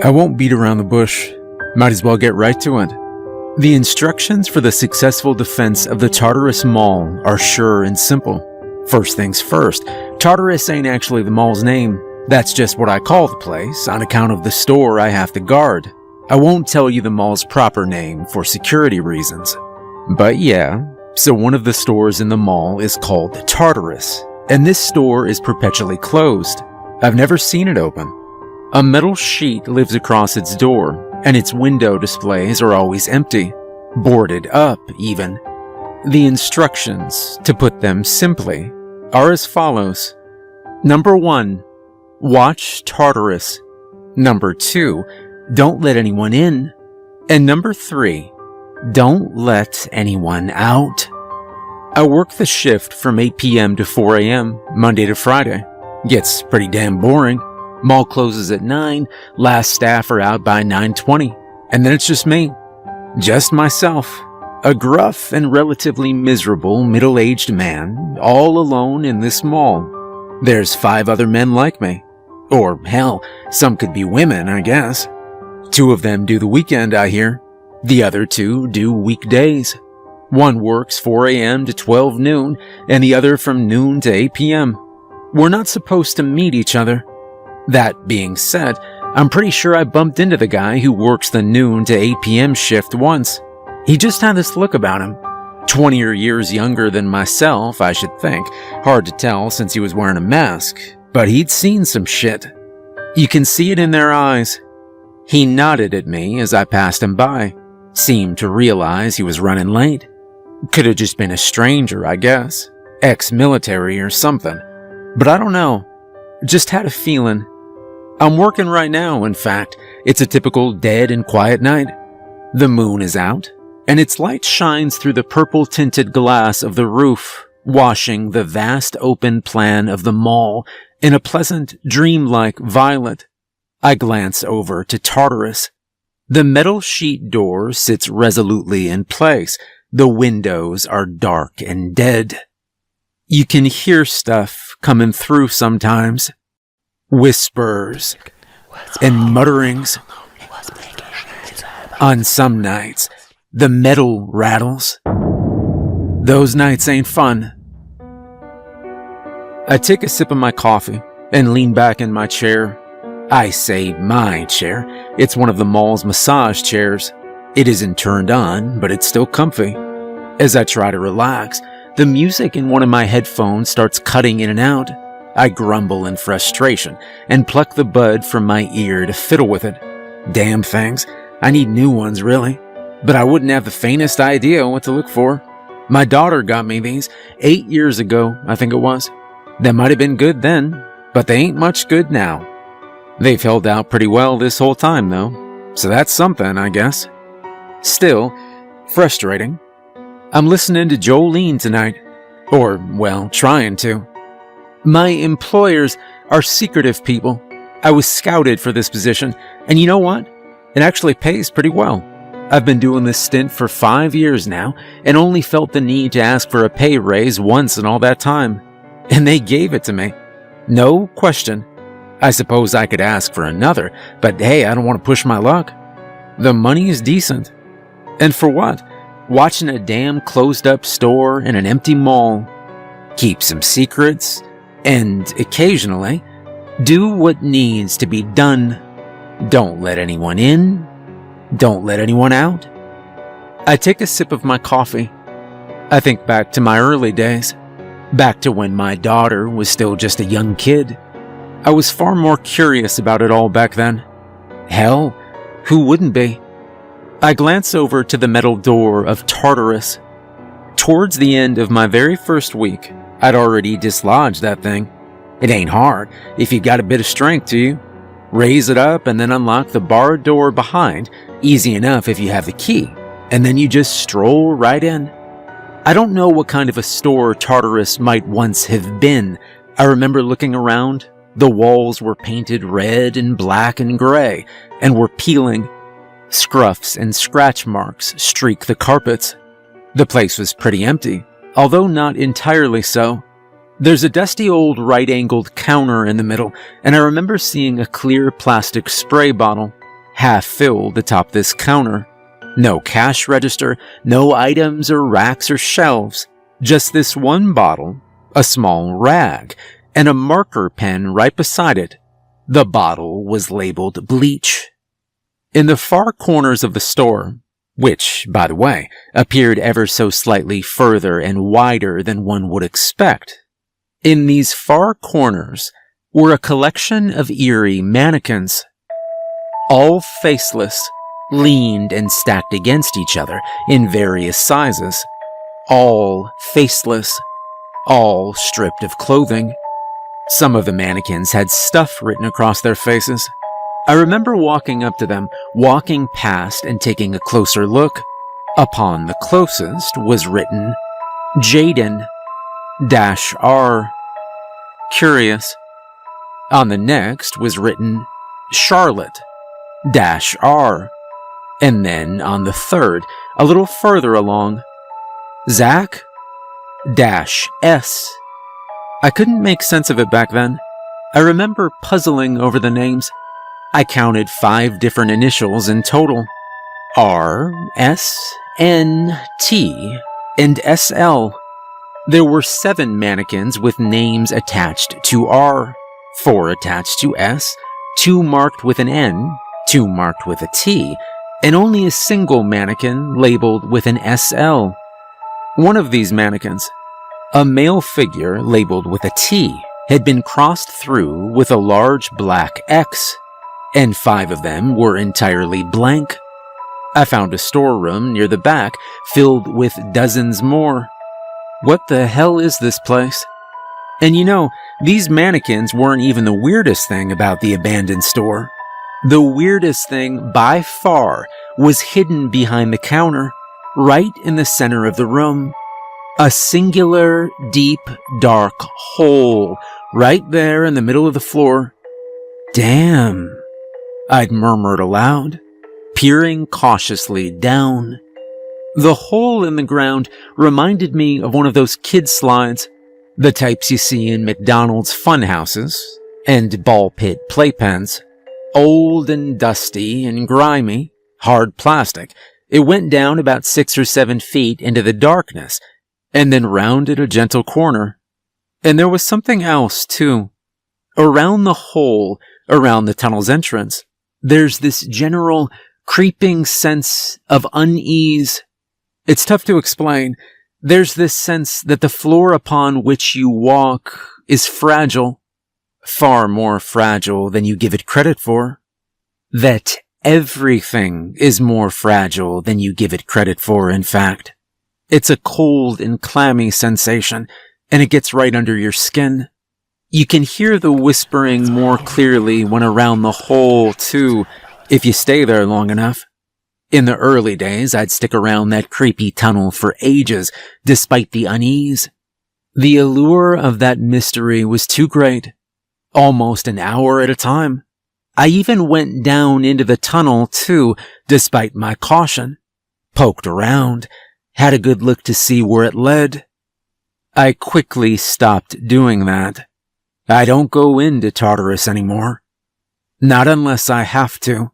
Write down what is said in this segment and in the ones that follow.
I won't beat around the bush. Might as well get right to it. The instructions for the successful defense of the Tartarus Mall are sure and simple. First things first, Tartarus ain't actually the mall's name. That's just what I call the place on account of the store I have to guard. I won't tell you the mall's proper name for security reasons. But yeah, so one of the stores in the mall is called Tartarus, and this store is perpetually closed. I've never seen it open. A metal sheet lives across its door, and its window displays are always empty, boarded up even. The instructions, to put them simply, are as follows. Number 1, watch Tartarus. Number 2, don't let anyone in. And number 3, don't let anyone out. I work the shift from 8 p.m. to 4 a.m., Monday to Friday. Gets pretty damn boring. Mall closes at 9, last staff are out by 9:20, and then it's just me. Just myself. A gruff and relatively miserable middle-aged man, all alone in this mall. There's 5 other men like me. Or hell, some could be women, I guess. 2 of them do the weekend, I hear. The other 2 do weekdays. One works 4 a.m. to 12 noon, and the other from noon to 8 p.m. We're not supposed to meet each other. That being said, I'm pretty sure I bumped into the guy who works the noon to 8 p.m. shift once. He just had this look about him. 20 years younger than myself, I should think. Hard to tell since he was wearing a mask, but he'd seen some shit. You can see it in their eyes. He nodded at me as I passed him by. Seemed to realize he was running late. Could have just been a stranger, I guess. Ex-military or something. But I don't know. Just had a feeling. I'm working right now, in fact. It's a typical dead and quiet night. The moon is out, and its light shines through the purple-tinted glass of the roof, washing the vast open plan of the mall in a pleasant, dreamlike violet. I glance over to Tartarus. The metal sheet door sits resolutely in place. The windows are dark and dead. You can hear stuff coming through sometimes. Whispers and mutterings. On some nights, the metal rattles. Those nights ain't fun. I take a sip of my coffee and lean back in my chair. I say my chair. It's one of the mall's massage chairs. It isn't turned on, but it's still comfy. As I try to relax, the music in one of my headphones starts cutting in and out. I grumble in frustration and pluck the bud from my ear to fiddle with it. Damn things. I need new ones, really. But I wouldn't have the faintest idea what to look for. My daughter got me these 8 years ago, I think it was. They might have been good then, but they ain't much good now. They've held out pretty well this whole time, though. So that's something, I guess. Still, frustrating. I'm listening to Jolene tonight. Or, well, trying to. My employers are secretive people. I was scouted for this position, and you know what? It actually pays pretty well. I've been doing this stint for 5 years now, and only felt the need to ask for a pay raise once in all that time. And they gave it to me. No question. I suppose I could ask for another, but hey, I don't want to push my luck. The money is decent. And for what? Watching a damn closed-up store in an empty mall. Keep some secrets. And occasionally, do what needs to be done. Don't let anyone in. Don't let anyone out. I take a sip of my coffee. I think back to my early days. Back to when my daughter was still just a young kid. I was far more curious about it all back then. Hell, who wouldn't be? I glance over to the metal door of Tartarus. Towards the end of my very first week, I'd already dislodged that thing. It ain't hard if you got a bit of strength to you. Raise it up and then unlock the barred door behind. Easy enough if you have the key. And then you just stroll right in. I don't know what kind of a store Tartarus might once have been. I remember looking around. The walls were painted red and black and gray and were peeling. Scruffs and scratch marks streak the carpets. The place was pretty empty, although not entirely so. There's a dusty old right-angled counter in the middle, and I remember seeing a clear plastic spray bottle. half filled atop this counter. No cash register, no items or racks or shelves, just this one bottle, a small rag, and a marker pen right beside it. The bottle was labeled bleach. In the far corners of the store, which, by the way, appeared ever so slightly further and wider than one would expect, in these far corners were a collection of eerie mannequins, all faceless, leaned and stacked against each other in various sizes, all faceless, all stripped of clothing. Some of the mannequins had stuff written across their faces. I remember walking up to them, walking past and taking a closer look. Upon the closest was written, Jaden-R. Curious. On the next was written, Charlotte-R. And then on the third, a little further along, Zach-S. I couldn't make sense of it back then. I remember puzzling over the names. I counted 5 different initials in total. R, S, N, T, and SL. There were 7 mannequins with names attached to R, 4 attached to S, 2 marked with an N, 2 marked with a T, and only a single mannequin labeled with an SL. One of these mannequins, a male figure labeled with a T, had been crossed through with a large black X, and 5 of them were entirely blank. I found a storeroom near the back filled with dozens more. What the hell is this place? And you know, these mannequins weren't even the weirdest thing about the abandoned store. The weirdest thing by far was hidden behind the counter, right in the center of the room. A singular, deep, dark hole right there in the middle of the floor. Damn, I'd murmured aloud, peering cautiously down. The hole in the ground reminded me of one of those kid slides, the types you see in McDonald's funhouses and ball pit playpens. Old and dusty and grimy, hard plastic, it went down about 6 or 7 feet into the darkness and then rounded a gentle corner. And there was something else, too. Around the hole, around the tunnel's entrance, there's this general creeping sense of unease. It's tough to explain. There's this sense that the floor upon which you walk is fragile, far more fragile than you give it credit for. That everything is more fragile than you give it credit for, in fact. It's a cold and clammy sensation, and it gets right under your skin. You can hear the whispering more clearly when around the hole, too, if you stay there long enough. In the early days, I'd stick around that creepy tunnel for ages, despite the unease. The allure of that mystery was too great. Almost an hour at a time. I even went down into the tunnel, too, despite my caution. Poked around, had a good look to see where it led. I quickly stopped doing that. I don't go into Tartarus anymore. Not unless I have to.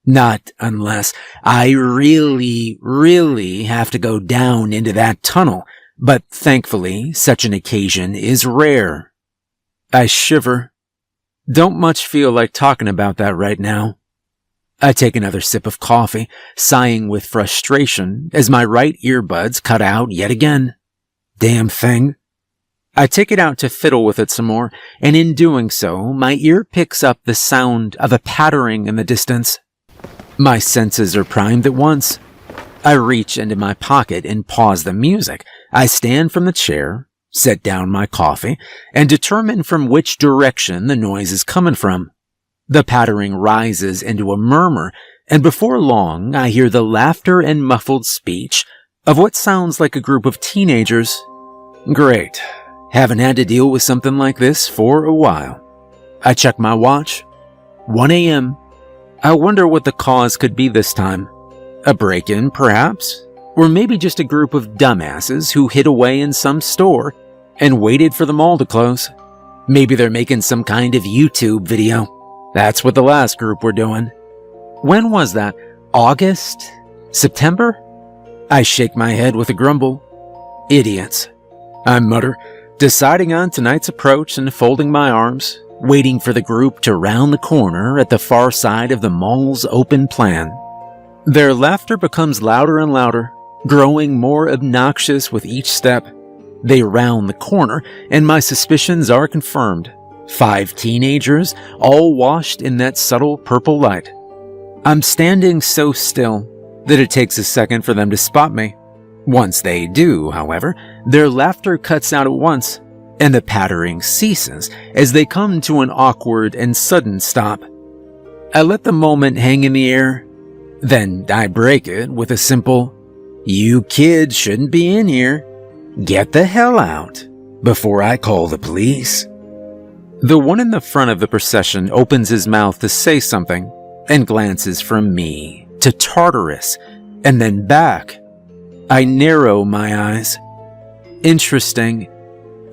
Not unless I really, really have to go down into that tunnel, but thankfully, such an occasion is rare. I shiver. Don't much feel like talking about that right now. I take another sip of coffee, sighing with frustration as my right earbuds cut out yet again. Damn thing. I take it out to fiddle with it some more, and in doing so, my ear picks up the sound of a pattering in the distance. My senses are primed at once. I reach into my pocket and pause the music. I stand from the chair, set down my coffee, and determine from which direction the noise is coming from. The pattering rises into a murmur, and before long I hear the laughter and muffled speech of what sounds like a group of teenagers. Great. Haven't had to deal with something like this for a while. I check my watch. 1 a.m. I wonder what the cause could be this time. A break-in, perhaps? Or maybe just a group of dumbasses who hid away in some store and waited for the mall to close. Maybe they're making some kind of YouTube video. That's what the last group were doing. When was that? August? September? I shake my head with a grumble. Idiots, I mutter, deciding on tonight's approach and folding my arms, waiting for the group to round the corner at the far side of the mall's open plan. Their laughter becomes louder and louder, growing more obnoxious with each step. They round the corner, and my suspicions are confirmed. 5 teenagers, all washed in that subtle purple light. I'm standing so still that it takes a second for them to spot me. Once they do, however, their laughter cuts out at once, and the pattering ceases as they come to an awkward and sudden stop. I let the moment hang in the air, then I break it with a simple, "You kids shouldn't be in here. Get the hell out before I call the police." The one in the front of the procession opens his mouth to say something and glances from me to Tartarus and then back. I narrow my eyes. Interesting,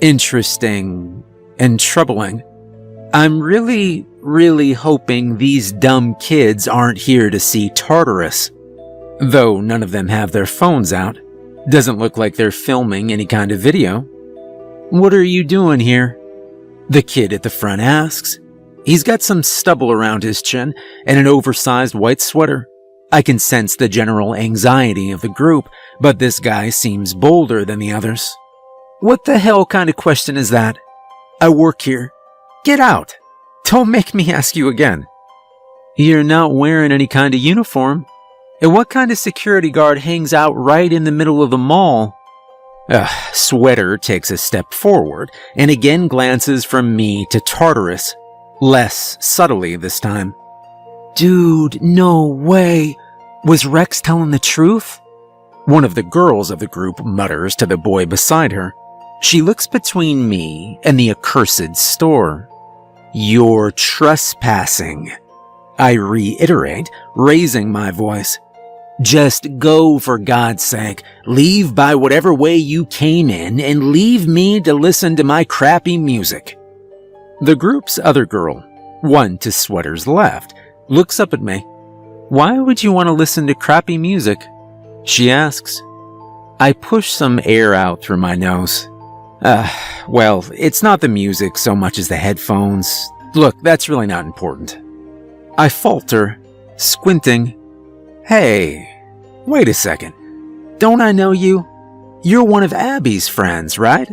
and troubling. I'm really hoping these dumb kids aren't here to see Tartarus. Though none of them have their phones out. Doesn't look like they're filming any kind of video. "What are you doing here?" the kid at the front asks. He's got some stubble around his chin and an oversized white sweater. I can sense the general anxiety of the group, but this guy seems bolder than the others. "What the hell kind of question is that? I work here. Get out. Don't make me ask you again." "You're not wearing any kind of uniform. And what kind of security guard hangs out right in the middle of the mall?" Sweater takes a step forward and again glances from me to Tartarus, less subtly this time. "Dude, no way. Was Rex telling the truth?" One of the girls of the group mutters to the boy beside her. She looks between me and the accursed store. "You're trespassing," I reiterate, raising my voice. "Just go, for God's sake. Leave by whatever way you came in and leave me to listen to my crappy music." The group's other girl, one to Sweater's left, looks up at me. "Why would you want to listen to crappy music?" she asks. I push some air out through my nose. Well, it's not the music so much as the headphones. Look, that's really not important. I falter, squinting. "Hey, wait a second. Don't I know you? You're one of Abby's friends, right?"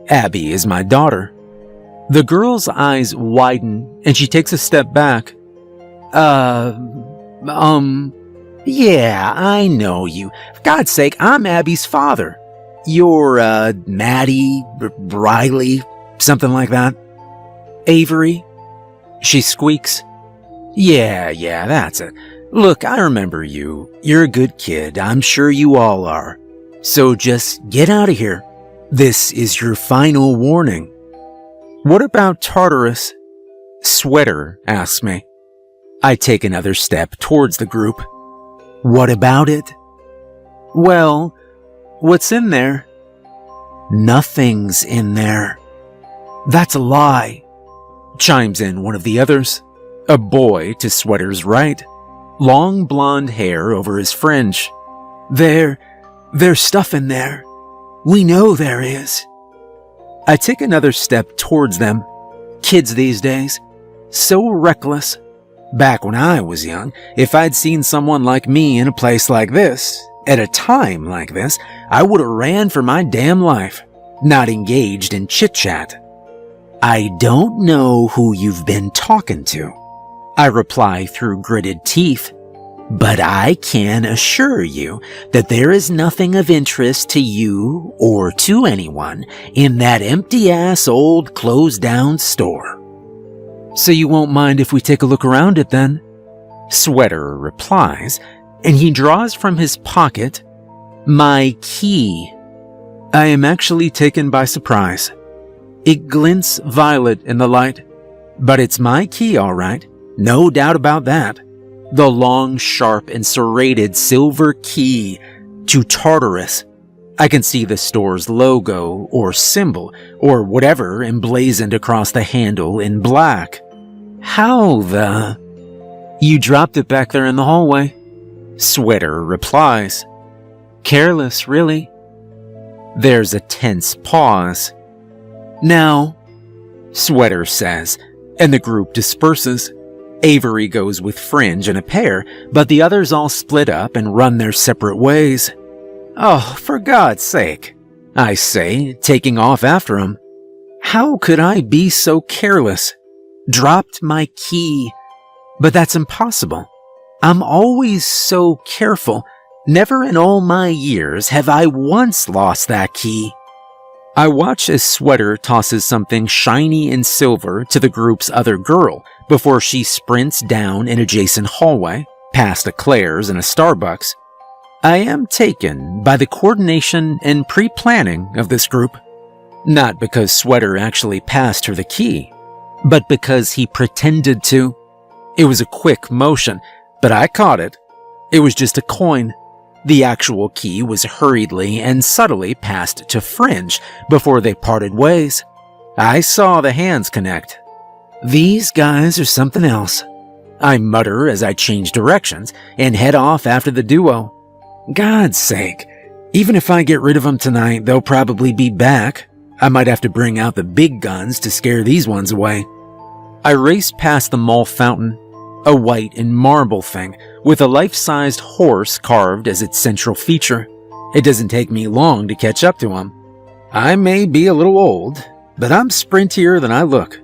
Abby is my daughter. The girl's eyes widen and she takes a step back. Yeah, I know you. For God's sake, I'm Abby's father. You're, Maddie, Riley, something like that. Avery?" she squeaks. Yeah, that's it. Look, I remember you. You're a good kid. I'm sure you all are. So just get out of here. This is your final warning." "What about Tartarus?" Sweater asks me. I take another step towards the group. "What about it?" "Well, what's in there?" "Nothing's in there." "That's a lie," chimes in one of the others, a boy to Sweater's right, long blonde hair over his fringe. There's stuff in there. We know there is." I take another step towards them. Kids these days, so reckless. Back when I was young, if I'd seen someone like me in a place like this, at a time like this, I would have ran for my damn life, not engaged in chit-chat. "I don't know who you've been talking to," I reply through gritted teeth, "but I can assure you that there is nothing of interest to you or to anyone in that empty-ass old closed-down store." "So you won't mind if we take a look around it then?" Sweater replies, and he draws from his pocket my key. I am actually taken by surprise. It glints violet in the light, but it's my key all right, no doubt about that. The long, sharp, and serrated silver key to Tartarus. I can see the store's logo or symbol or whatever emblazoned across the handle in black. How the... You dropped it back there in the hallway. Sweater replies. Careless, really. There's a tense pause. Now, Sweater says, and the group disperses. Avery goes with Fringe and a pair, but the others all split up and run their separate ways. Oh, for God's sake, I say, taking off after him. How could I be so careless? Dropped my key. But that's impossible. I'm always so careful. Never in all my years have I once lost that key. I watch as Sweater tosses something shiny and silver to the group's other girl before she sprints down an adjacent hallway, past a Claire's and a Starbucks. I am taken by the coordination and pre-planning of this group. Not because Sweater actually passed her the key, but because he pretended to. It was a quick motion, but I caught it. It was just a coin. The actual key was hurriedly and subtly passed to Fringe before they parted ways. I saw the hands connect. These guys are something else. I mutter as I change directions and head off after the duo. God's sake, even if I get rid of them tonight, they'll probably be back. I might have to bring out the big guns to scare these ones away. I race past the mall fountain, a white and marble thing with a life-sized horse carved as its central feature. It doesn't take me long to catch up to him. I may be a little old, but I'm sprintier than I look.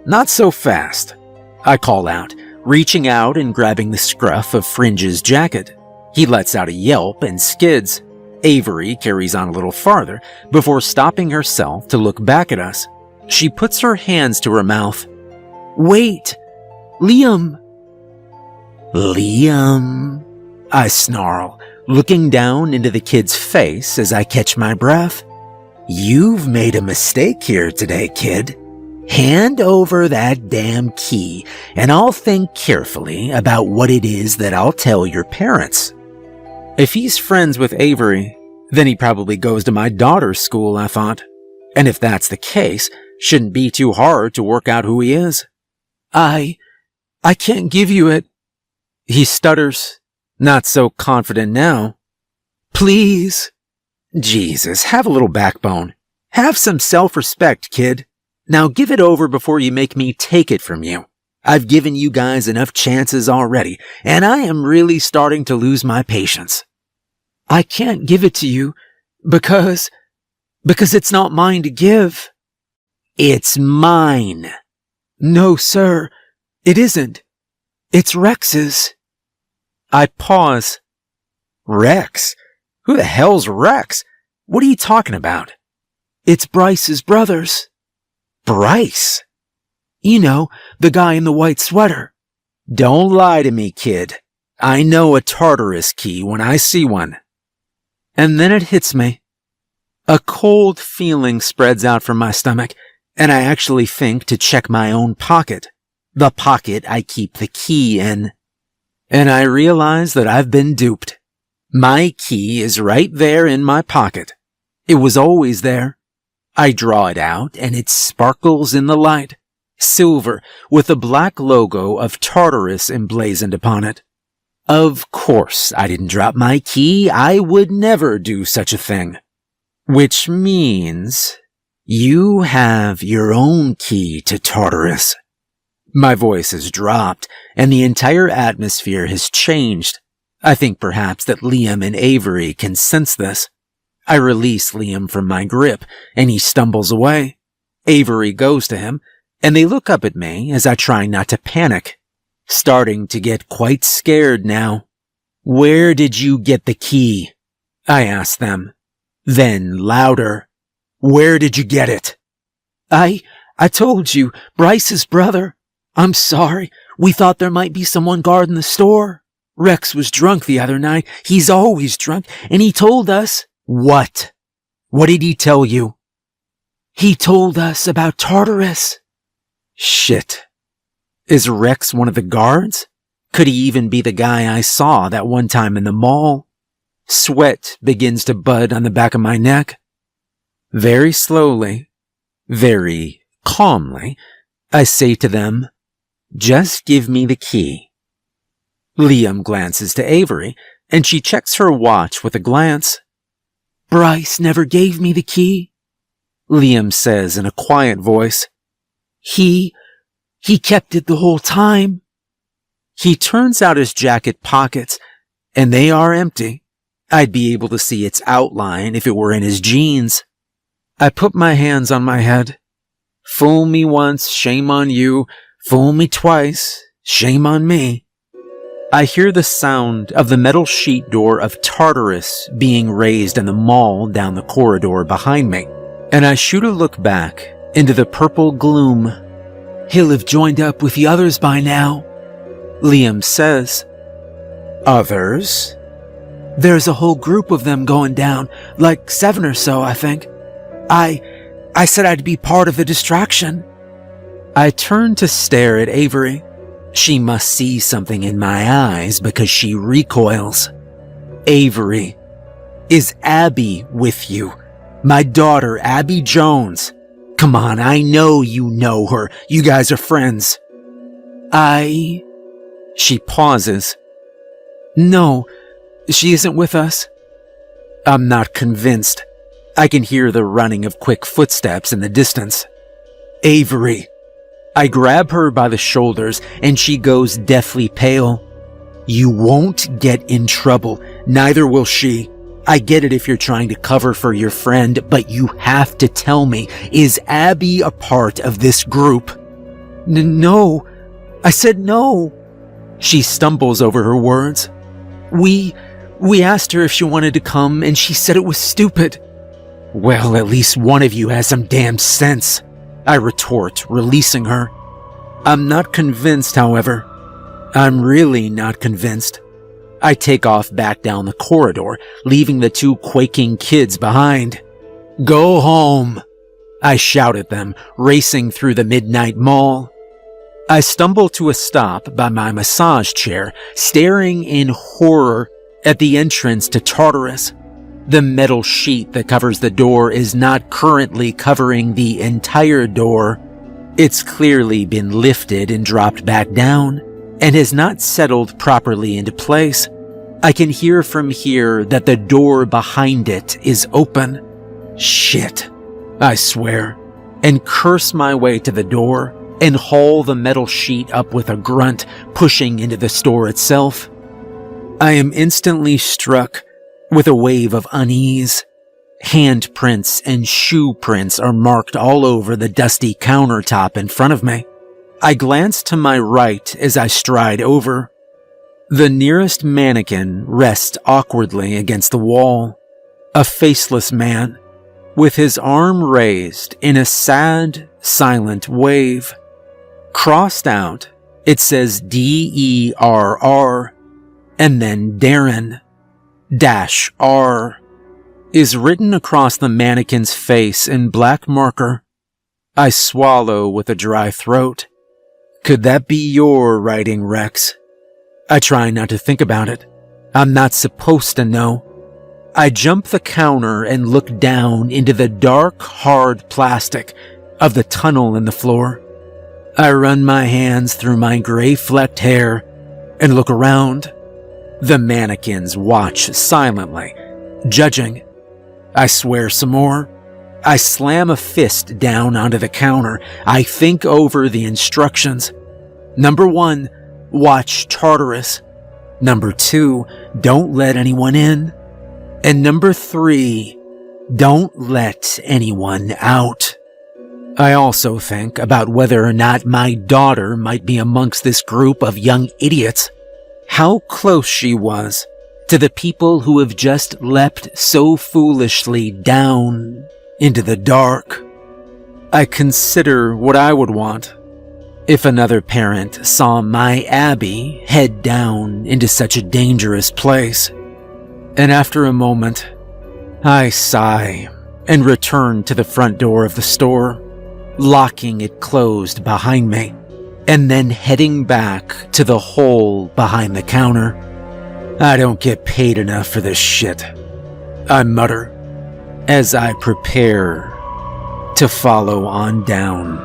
Not so fast, I call out, reaching out and grabbing the scruff of Fringe's jacket. He lets out a yelp and skids. Avery carries on a little farther before stopping herself to look back at us. She puts her hands to her mouth. Wait! Liam! Liam, I snarl, looking down into the kid's face as I catch my breath. You've made a mistake here today, kid. Hand over that damn key, and I'll think carefully about what it is that I'll tell your parents. If he's friends with Avery, then he probably goes to my daughter's school, I thought. And if that's the case, shouldn't be too hard to work out who he is. I can't give you it. He stutters, not so confident now. Please. Jesus, have a little backbone. Have some self-respect, kid. Now give it over before you make me take it from you. I've given you guys enough chances already, and I am really starting to lose my patience. I can't give it to you because it's not mine to give. It's mine. No, sir, it isn't. It's Rex's. I pause. Rex? Who the hell's Rex? What are you talking about? It's Bryce's brother's. Bryce? You know, the guy in the white sweater. Don't lie to me, kid. I know a Tartarus key when I see one. And then it hits me. A cold feeling spreads out from my stomach, and I actually think to check my own pocket. The pocket I keep the key in. And I realize that I've been duped. My key is right there in my pocket. It was always there. I draw it out, and it sparkles in the light. Silver, with a black logo of Tartarus emblazoned upon it. Of course, I didn't drop my key. I would never do such a thing. Which means you have your own key to Tartarus. My voice has dropped, and the entire atmosphere has changed. I think perhaps that Liam and Avery can sense this. I release Liam from my grip, and he stumbles away. Avery goes to him, and they look up at me as I try not to panic. Starting to get quite scared now. Where did you get the key? I ask them. Then louder. Where did you get it? I told you, Bryce's brother. I'm sorry. We thought there might be someone guarding the store. Rex was drunk the other night. He's always drunk, and he told us. What? What did he tell you? He told us about Tartarus. Shit. Is Rex one of the guards? Could he even be the guy I saw that one time in the mall? Sweat begins to bud on the back of my neck. Very slowly, very calmly, I say to them, just give me the key. Liam glances to Avery, and she checks her watch with a glance. Bryce never gave me the key, Liam says in a quiet voice. He kept it the whole time. He turns out his jacket pockets, and they are empty. I'd be able to see its outline if it were in his jeans. I put my hands on my head. Fool me once, shame on you. Fool me twice, shame on me. I hear the sound of the metal sheet door of Tartarus being raised in the mall down the corridor behind me, and I shoot a look back into the purple gloom. He'll have joined up with the others by now, Liam says. Others? There's a whole group of them going down, like 7 or so, I think. I said I'd be part of the distraction. I turn to stare at Avery. She must see something in my eyes because she recoils. Avery, is Abby with you? My daughter, Abby Jones. Come on, I know you know her. You guys are friends. She pauses. No, she isn't with us. I'm not convinced. I can hear the running of quick footsteps in the distance. Avery. I grab her by the shoulders and she goes deathly pale. You won't get in trouble. Neither will she. I get it if you're trying to cover for your friend, but you have to tell me, is Abby a part of this group? No. I said no. She stumbles over her words. We asked her if she wanted to come and she said it was stupid. Well, at least one of you has some damn sense, I retort, releasing her. I'm not convinced, however. I'm really not convinced. I take off back down the corridor, leaving the 2 quaking kids behind. Go home, I shout at them, racing through the midnight mall. I stumble to a stop by my massage chair, staring in horror at the entrance to Tartarus. The metal sheet that covers the door is not currently covering the entire door. It's clearly been lifted and dropped back down, and has not settled properly into place. I can hear from here that the door behind it is open. Shit, I swear, and curse my way to the door and haul the metal sheet up with a grunt, pushing into the store itself. I am instantly struck with a wave of unease. Handprints and shoe prints are marked all over the dusty countertop in front of me. I glance to my right as I stride over. The nearest mannequin rests awkwardly against the wall. A faceless man, with his arm raised in a sad, silent wave. Crossed out, it says DERR, and then Darren. -R is written across the mannequin's face in black marker. I swallow with a dry throat. Could that be your writing, Rex? I try not to think about it. I'm not supposed to know. I jump the counter and look down into the dark, hard plastic of the tunnel in the floor. I run my hands through my gray-flecked hair and look around. The mannequins watch silently, judging. I swear some more. I slam a fist down onto the counter. I think over the instructions. Number 1, watch Tartarus. Number 2, don't let anyone in. And number 3, don't let anyone out. I also think about whether or not my daughter might be amongst this group of young idiots. How close she was to the people who have just leapt so foolishly down into the dark. I consider what I would want if another parent saw my Abby head down into such a dangerous place. And after a moment, I sigh and return to the front door of the store, locking it closed behind me, and then heading back to the hole behind the counter. I don't get paid enough for this shit, I mutter as I prepare to follow on down.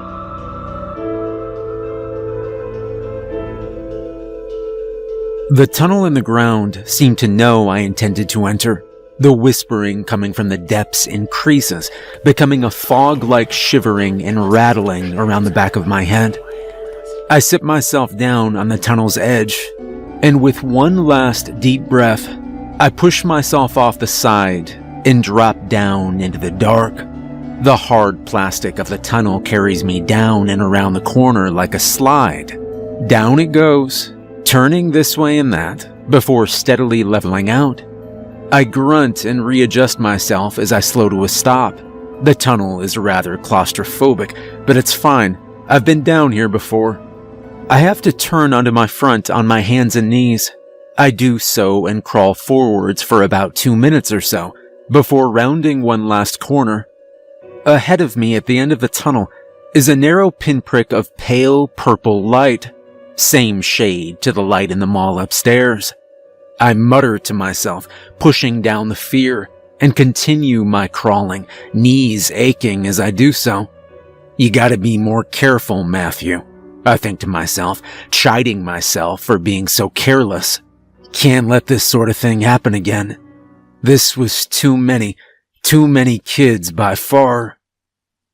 The tunnel in the ground seemed to know I intended to enter. The whispering coming from the depths increases, becoming a fog-like shivering and rattling around the back of my head. I sit myself down on the tunnel's edge, and with one last deep breath, I push myself off the side and drop down into the dark. The hard plastic of the tunnel carries me down and around the corner like a slide. Down it goes, turning this way and that, before steadily leveling out. I grunt and readjust myself as I slow to a stop. The tunnel is rather claustrophobic, but it's fine. I've been down here before. I have to turn onto my front on my hands and knees. I do so and crawl forwards for about 2 minutes or so, before rounding one last corner. Ahead of me at the end of the tunnel is a narrow pinprick of pale purple light, same shade to the light in the mall upstairs. I mutter to myself, pushing down the fear, and continue my crawling, knees aching as I do so. You gotta be more careful, Matthew, I think to myself, chiding myself for being so careless. Can't let this sort of thing happen again. This was too many kids by far.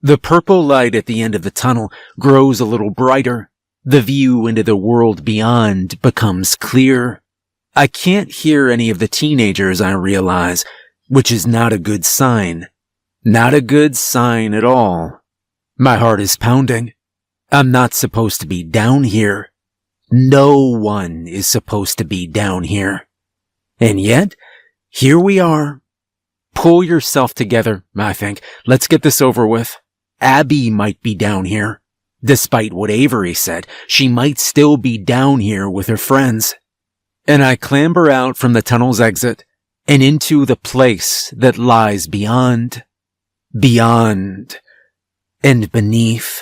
The purple light at the end of the tunnel grows a little brighter. The view into the world beyond becomes clear. I can't hear any of the teenagers, I realize, which is not a good sign. Not a good sign at all. My heart is pounding. I'm not supposed to be down here. No one is supposed to be down here. And yet, here we are. Pull yourself together, I think. Let's get this over with. Abby might be down here. Despite what Avery said, she might still be down here with her friends. And I clamber out from the tunnel's exit and into the place that lies beyond, and beneath.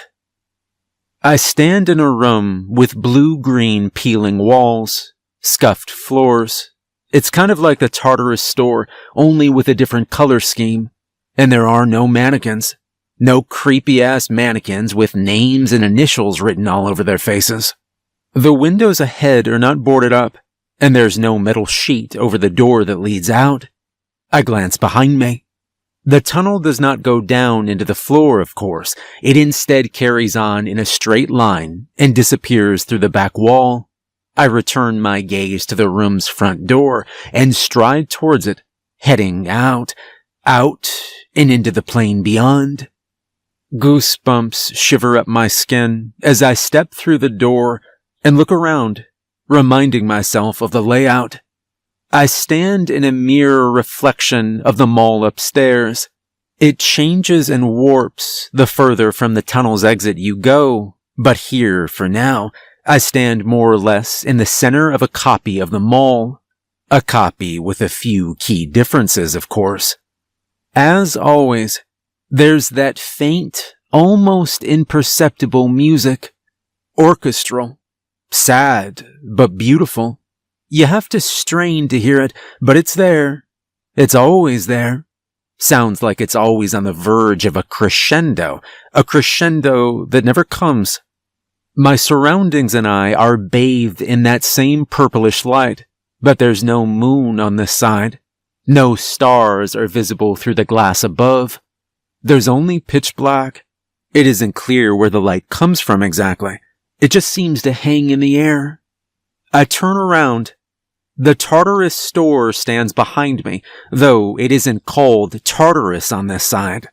I stand in a room with blue-green peeling walls, scuffed floors. It's kind of like the Tartarus store, only with a different color scheme. And there are no mannequins. No creepy-ass mannequins with names and initials written all over their faces. The windows ahead are not boarded up, and there's no metal sheet over the door that leads out. I glance behind me. The tunnel does not go down into the floor, of course. It instead carries on in a straight line and disappears through the back wall. I return my gaze to the room's front door and stride towards it, heading out and into the plain beyond. Goosebumps shiver up my skin as I step through the door and look around, reminding myself of the layout. I stand in a mirror reflection of the mall upstairs. It changes and warps the further from the tunnel's exit you go, but here, for now, I stand more or less in the center of a copy of the mall. A copy with a few key differences, of course. As always, there's that faint, almost imperceptible music. Orchestral. Sad, but beautiful. You have to strain to hear it, but it's there. It's always there. Sounds like it's always on the verge of a crescendo that never comes. My surroundings and I are bathed in that same purplish light, but there's no moon on this side. No stars are visible through the glass above. There's only pitch black. It isn't clear where the light comes from exactly. It just seems to hang in the air. I turn around. The Tartarus store stands behind me, though it isn't called Tartarus on this side.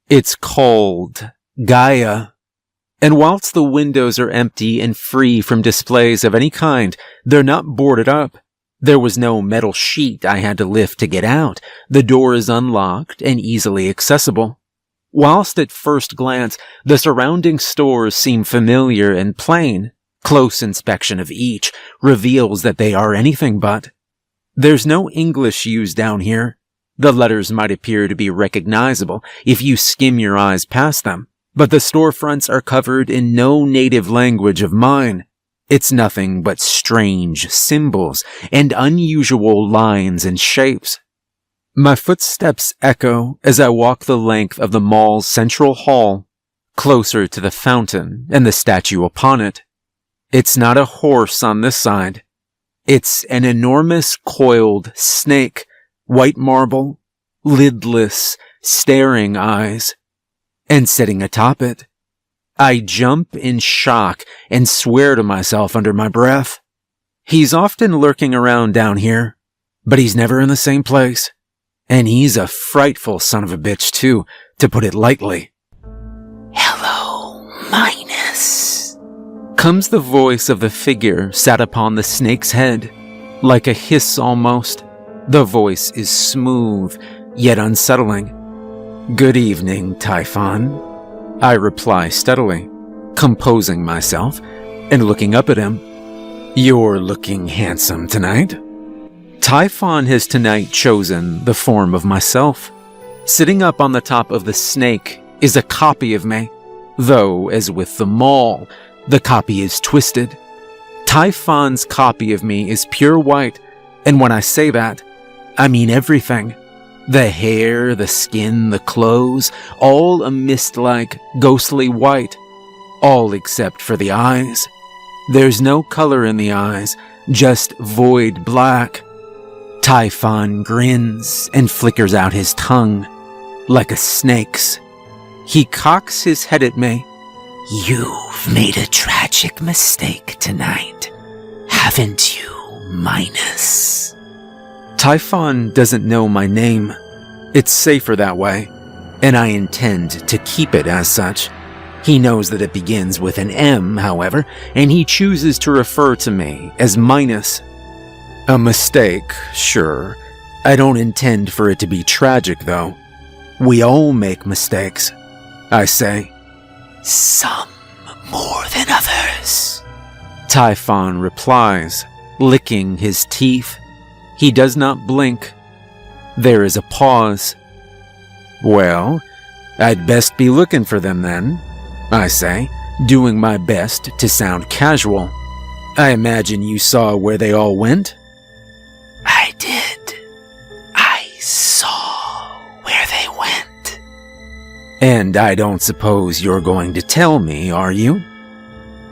It's called Gaia. And whilst the windows are empty and free from displays of any kind, they're not boarded up. There was no metal sheet I had to lift to get out. The door is unlocked and easily accessible. Whilst at first glance, the surrounding stores seem familiar and plain, close inspection of each reveals that they are anything but. There's no English used down here. The letters might appear to be recognizable if you skim your eyes past them, but the storefronts are covered in no native language of mine. It's nothing but strange symbols and unusual lines and shapes. My footsteps echo as I walk the length of the mall's central hall, closer to the fountain and the statue upon it. It's not a horse on this side. It's an enormous coiled snake, white marble, lidless, staring eyes. And sitting atop it, I jump in shock and swear to myself under my breath. He's often lurking around down here, but he's never in the same place. And he's a frightful son of a bitch too, to put it lightly. Hello, Minus. Comes the voice of the figure sat upon the snake's head, like a hiss almost. The voice is smooth, yet unsettling. Good evening, Typhon. I reply steadily, composing myself and looking up at him. You're looking handsome tonight. Typhon has tonight chosen the form of myself. Sitting up on the top of the snake is a copy of me, though, as with the mall, the copy is twisted. Typhon's copy of me is pure white, and when I say that, I mean everything. The hair, the skin, the clothes, all a mist-like, ghostly white, all except for the eyes. There's no color in the eyes, just void black. Typhon grins and flickers out his tongue, like a snake's. He cocks his head at me. You've made a tragic mistake tonight, haven't you, Minus? Typhon doesn't know my name. It's safer that way, and I intend to keep it as such. He knows that it begins with an M, however, and he chooses to refer to me as Minus. A mistake, sure. I don't intend for it to be tragic, though. We all make mistakes, I say. Some more than others, Typhon replies, licking his teeth. He does not blink. There is a pause. Well, I'd best be looking for them then, I say, doing my best to sound casual. I imagine you saw where they all went? I did. I saw where they went. And I don't suppose you're going to tell me, are you?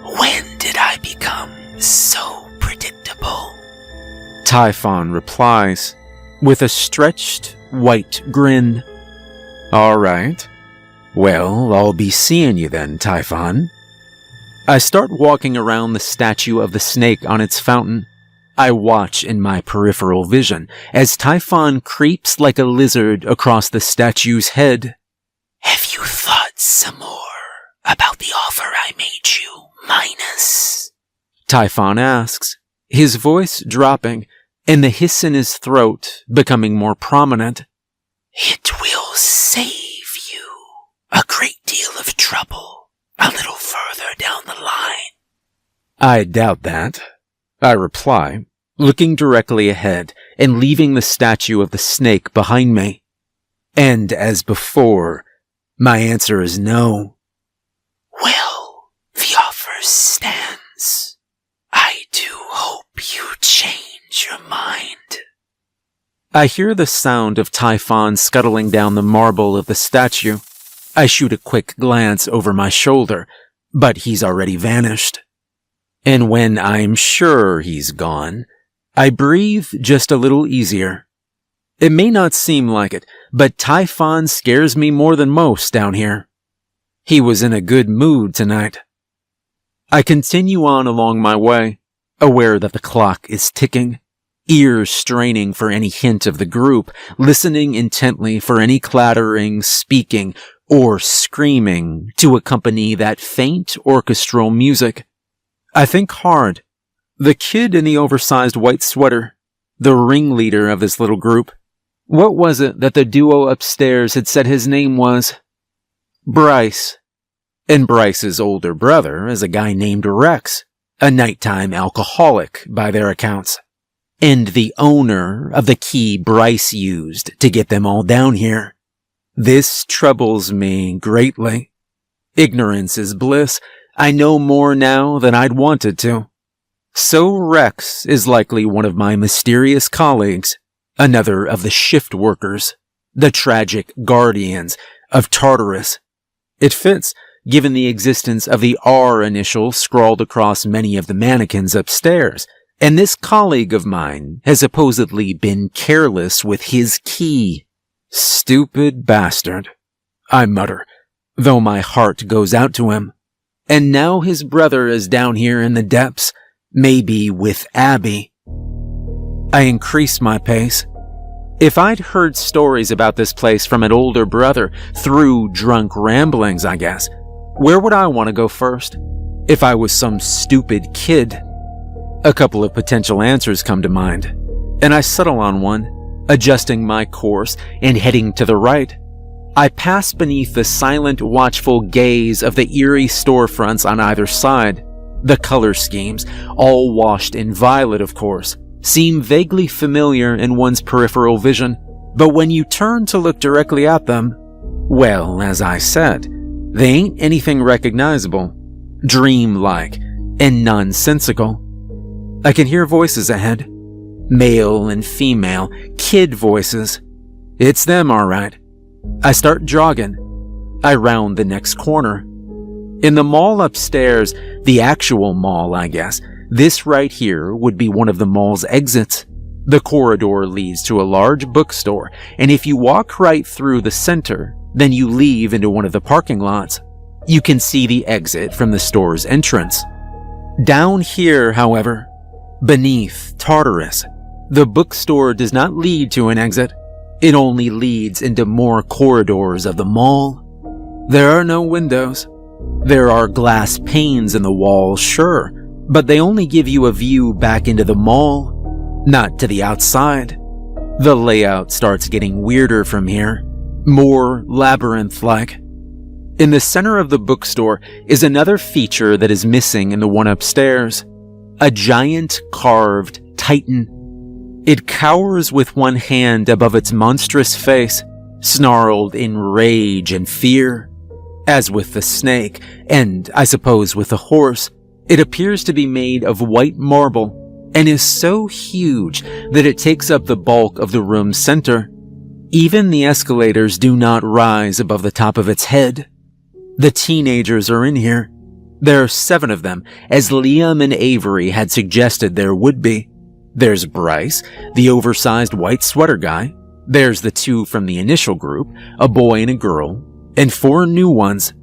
When did I become so predictable? Typhon replies, with a stretched, white grin. All right. Well, I'll be seeing you then, Typhon. I start walking around the statue of the snake on its fountain. I watch in my peripheral vision as Typhon creeps like a lizard across the statue's head. Have you thought some more about the offer I made you, Minus? Typhon asks, his voice dropping and the hiss in his throat becoming more prominent. It will save you a great deal of trouble a little further down the line. I doubt that, I reply, looking directly ahead and leaving the statue of the snake behind me. And as before, my answer is no. Well, the offer stands. I do hope you change your mind. I hear the sound of Typhon scuttling down the marble of the statue. I shoot a quick glance over my shoulder, but he's already vanished. And when I'm sure he's gone, I breathe just a little easier. It may not seem like it, but Typhon scares me more than most down here. He was in a good mood tonight. I continue on along my way, aware that the clock is ticking, ears straining for any hint of the group, listening intently for any clattering, speaking, or screaming to accompany that faint orchestral music. I think hard. The kid in the oversized white sweater, the ringleader of this little group. What was it that the duo upstairs had said his name was? Bryce. And Bryce's older brother is a guy named Rex, a nighttime alcoholic by their accounts, and the owner of the key Bryce used to get them all down here. This troubles me greatly. Ignorance is bliss. I know more now than I'd wanted to. So Rex is likely one of my mysterious colleagues, another of the shift workers, the tragic guardians of Tartarus. It fits, given the existence of the R initial scrawled across many of the mannequins upstairs, And this colleague of mine has supposedly been careless with his key. Stupid bastard, I mutter, though my heart goes out to him. And now his brother is down here in the depths, maybe with Abby. I increase my pace. If I'd heard stories about this place from an older brother through drunk ramblings, I guess, where would I want to go first? If I was some stupid kid? A couple of potential answers come to mind, and I settle on one, adjusting my course and heading to the right. I pass beneath the silent, watchful gaze of the eerie storefronts on either side. The color schemes, all washed in violet of course, seem vaguely familiar in one's peripheral vision, but when you turn to look directly at them, well, as I said, they ain't anything recognizable, dreamlike, and nonsensical. I can hear voices ahead, male and female, kid voices. It's them, all right. I start jogging. I round the next corner. In the mall upstairs, the actual mall, I guess, this right here would be one of the mall's exits. The corridor leads to a large bookstore, and if you walk right through the center, then you leave into one of the parking lots. You can see the exit from the store's entrance. Down here, however, beneath Tartarus, the bookstore does not lead to an exit. It only leads into more corridors of the mall. There are no windows. There are glass panes in the walls, sure, but they only give you a view back into the mall, not to the outside. The layout starts getting weirder from here, more labyrinth-like. In the center of the bookstore is another feature that is missing in the one upstairs, a giant carved titan. It cowers with one hand above its monstrous face, snarled in rage and fear. As with the snake, and I suppose with the horse, it appears to be made of white marble and is so huge that it takes up the bulk of the room's center. Even the escalators do not rise above the top of its head. The teenagers are in here. There are 7 of them, as Liam and Avery had suggested there would be. There's Bryce, the oversized white sweater guy. There's the 2 from the initial group, a boy and a girl, and 4 new ones.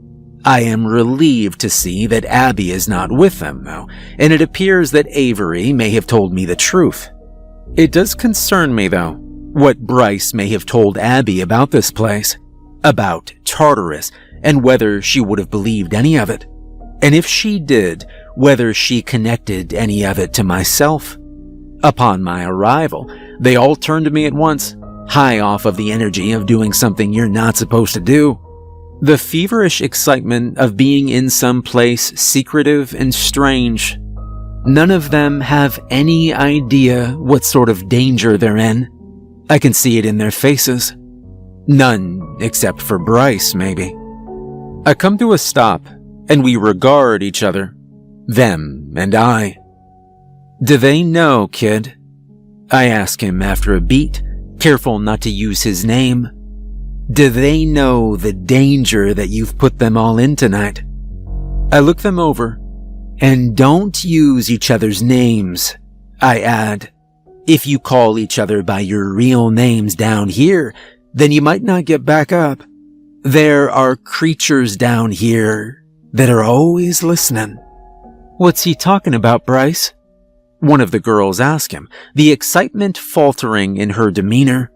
I am relieved to see that Abby is not with them, though, and it appears that Avery may have told me the truth. It does concern me, though, what Bryce may have told Abby about this place, about Tartarus, and whether she would have believed any of it. And if she did, whether she connected any of it to myself. Upon my arrival, they all turned to me at once, high off of the energy of doing something you're not supposed to do. The feverish excitement of being in some place secretive and strange. None of them have any idea what sort of danger they're in. I can see it in their faces. None except for Bryce, maybe. I come to a stop, and we regard each other, them and I. Do they know, kid? I ask him after a beat, careful not to use his name. Do they know the danger that you've put them all in tonight? I look them over, and don't use each other's names, I add. If you call each other by your real names down here, then you might not get back up. There are creatures down here that are always listening. What's he talking about, Bryce? One of the girls ask him, the excitement faltering in her demeanor.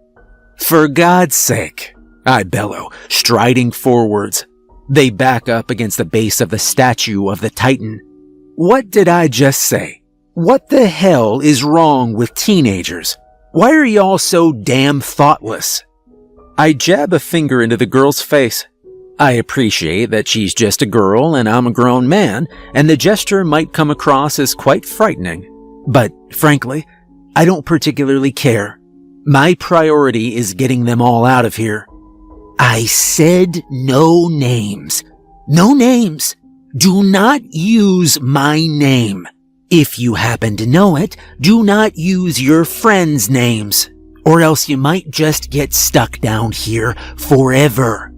For God's sake, I bellow, striding forwards. They back up against the base of the statue of the Titan. What did I just say? What the hell is wrong with teenagers? Why are y'all so damn thoughtless? I jab a finger into the girl's face. I appreciate that she's just a girl and I'm a grown man, and the gesture might come across as quite frightening. But, frankly, I don't particularly care. My priority is getting them all out of here. I said no names. No names. Do not use my name. If you happen to know it, do not use your friends' names, or else you might just get stuck down here forever.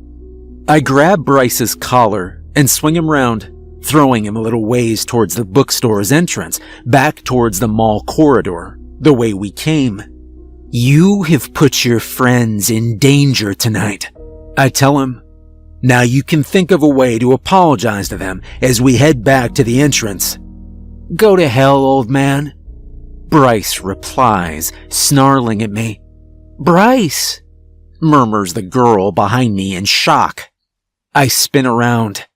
I grab Bryce's collar and swing him round, throwing him a little ways towards the bookstore's entrance, back towards the mall corridor, the way we came. "You have put your friends in danger tonight," I tell him. "Now you can think of a way to apologize to them as we head back to the entrance." "Go to hell, old man," Bryce replies, snarling at me. "Bryce," murmurs the girl behind me in shock. I spin around.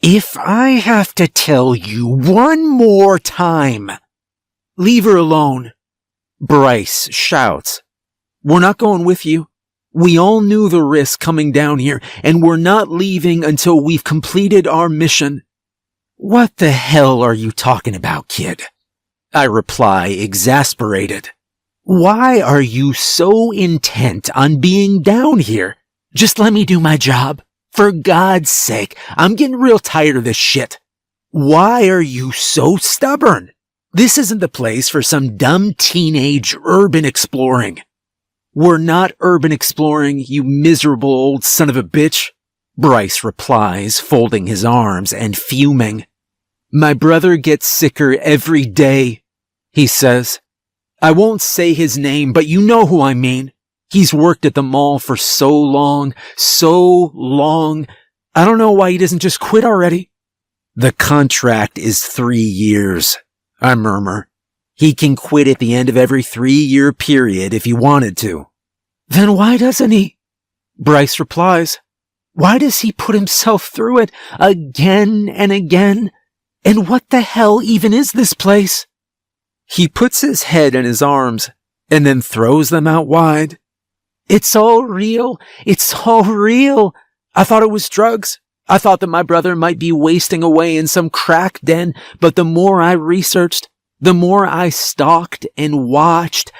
"If I have to tell you one more time." "Leave her alone," Bryce shouts. "We're not going with you. We all knew the risk coming down here, and we're not leaving until we've completed our mission." "What the hell are you talking about, kid?" I reply, exasperated. "Why are you so intent on being down here? Just let me do my job. For God's sake, I'm getting real tired of this shit. Why are you so stubborn? This isn't the place for some dumb teenage urban exploring." "We're not urban exploring, you miserable old son of a bitch," Bryce replies, folding his arms and fuming. "My brother gets sicker every day," he says. "I won't say his name, but you know who I mean. He's worked at the mall for so long. I don't know why he doesn't just quit already." "The contract is 3 years, I murmur. "He can quit at the end of every 3-year period if he wanted to." "Then why doesn't he?" Bryce replies. "Why does he put himself through it again and again? And what the hell even is this place?" He puts his head in his arms and then throws them out wide. "It's all real. It's all real. I thought it was drugs. I thought that my brother might be wasting away in some crack den, but the more I researched, the more I stalked and watched.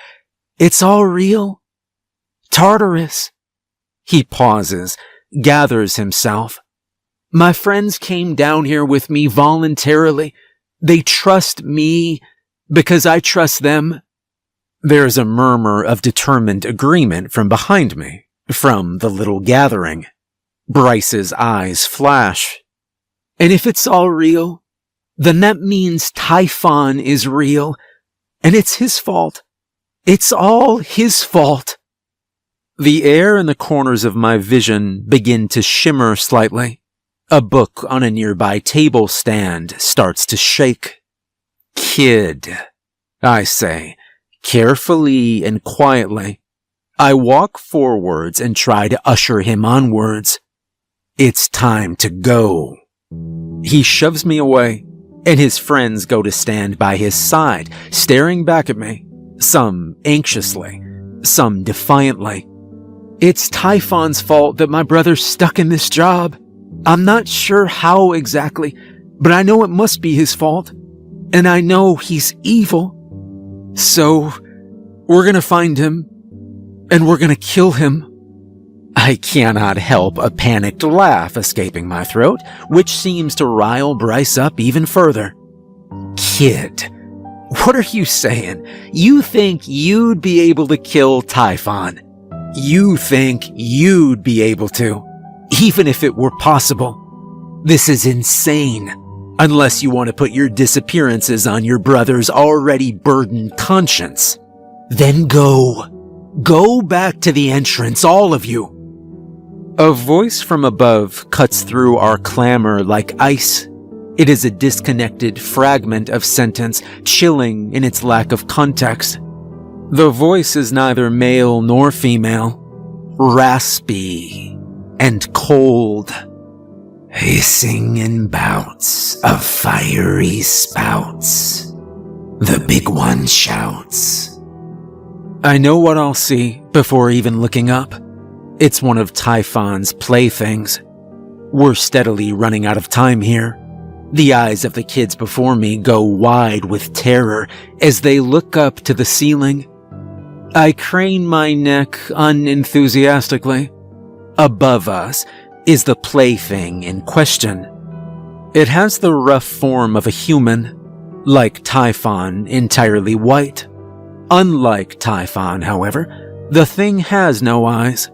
It's all real. Tartarus." He pauses, gathers himself. "My friends came down here with me voluntarily. They trust me because I trust them." There's a murmur of determined agreement from behind me, from the little gathering. Bryce's eyes flash. "And if it's all real, then that means Typhon is real, and it's his fault. It's all his fault." The air in the corners of my vision begin to shimmer slightly. A book on a nearby table stand starts to shake. "Kid," I say, carefully and quietly. I walk forwards and try to usher him onwards. "It's time to go." He shoves me away, and his friends go to stand by his side, staring back at me, some anxiously, some defiantly. "It's Typhon's fault that my brother's stuck in this job. I'm not sure how exactly, but I know it must be his fault. And I know he's evil. So, we're gonna find him, and we're gonna kill him." I cannot help a panicked laugh escaping my throat, which seems to rile Bryce up even further. "Kid, what are you saying? You think you'd be able to kill Typhon? You think you'd be able to, even if it were possible? This is insane, unless you want to put your disappearances on your brother's already burdened conscience. Then go. Go back to the entrance, all of you." A voice from above cuts through our clamor like ice. It is a disconnected fragment of sentence, chilling in its lack of context. The voice is neither male nor female, raspy and cold, hissing in bouts of fiery spouts. The big one shouts. I know what I'll see before even looking up. It's one of Typhon's playthings. We're steadily running out of time here. The eyes of the kids before me go wide with terror as they look up to the ceiling. I crane my neck unenthusiastically. Above us is the plaything in question. It has the rough form of a human, like Typhon, entirely white. Unlike Typhon, however, the thing has no eyes.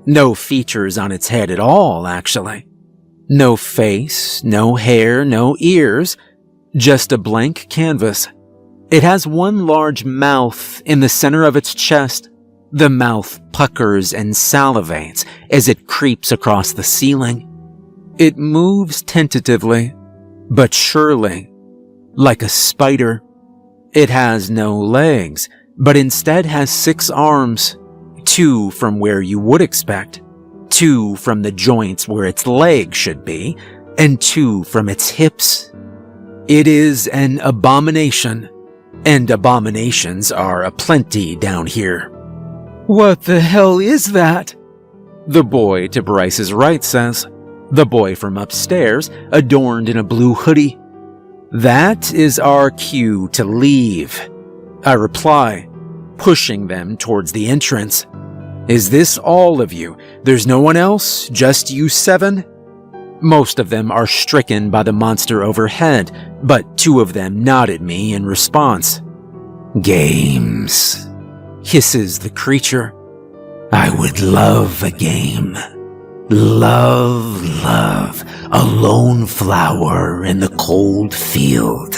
No features on its head at all, actually. No face, no hair, no ears, just a blank canvas. It has one large mouth in the center of its chest. The mouth puckers and salivates as it creeps across the ceiling. It moves tentatively, but surely, like a spider. It has no legs, but instead has 6 arms, 2 from where you would expect, 2 from the joints where its legs should be, and 2 from its hips. It is an abomination, and abominations are aplenty down here. "What the hell is that?" the boy to Bryce's right says. The boy from upstairs, adorned in a blue hoodie. "That is our cue to leave," I reply, pushing them towards the entrance. "Is this all of you? There's no one else? Just you 7? Most of them are stricken by the monster overhead, but 2 of them nod at me in response. "Games," hisses the creature. "I would love a game. Love, a lone flower in the cold field."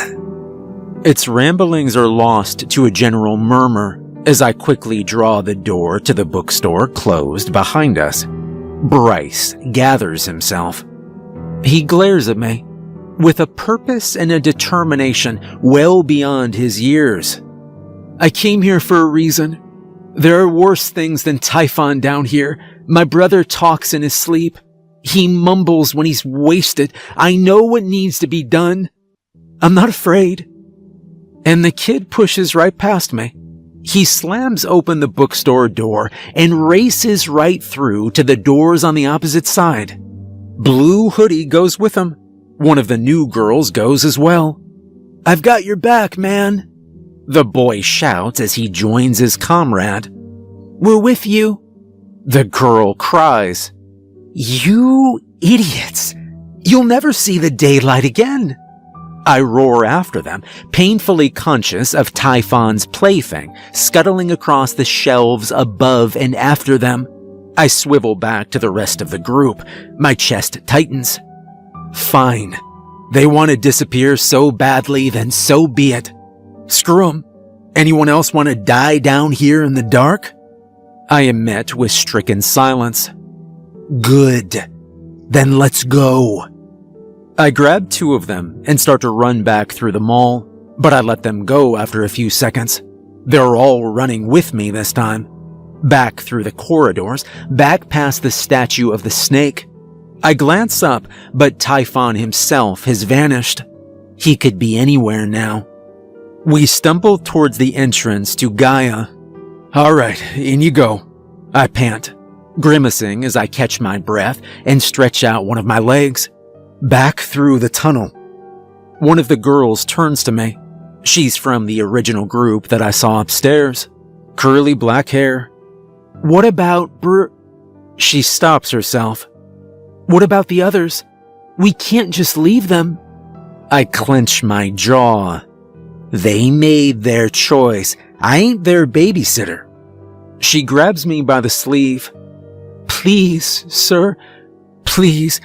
Its ramblings are lost to a general murmur as I quickly draw the door to the bookstore closed behind us. Bryce gathers himself. He glares at me, with a purpose and a determination well beyond his years. "I came here for a reason. There are worse things than Typhon down here. My brother talks in his sleep. He mumbles when he's wasted. I know what needs to be done. I'm not afraid." And the kid pushes right past me. He slams open the bookstore door and races right through to the doors on the opposite side. Blue Hoodie goes with him. One of the new girls goes as well. "I've got your back, man," the boy shouts as he joins his comrade. "We're with you," the girl cries. "You idiots! You'll never see the daylight again!" I roar after them, painfully conscious of Typhon's plaything scuttling across the shelves above and after them. I swivel back to the rest of the group. My chest tightens. Fine. They want to disappear so badly, then so be it. Screw 'em. Anyone else want to die down here in the dark? I am met with stricken silence. Good. Then let's go. I grab 2 of them and start to run back through the mall, but I let them go after a few seconds. They're all running with me this time. Back through the corridors, back past the statue of the snake. I glance up, but Typhon himself has vanished. He could be anywhere now. We stumble towards the entrance to Gaia. All right, in you go. I pant, grimacing as I catch my breath and stretch out one of my legs. Back through the tunnel. One of the girls turns to me. She's from the original group that I saw upstairs. Curly black hair. What about She stops herself. What about the others? We can't just leave them. I clench my jaw. They made their choice. I ain't their babysitter. She grabs me by the sleeve. Please, sir. Please.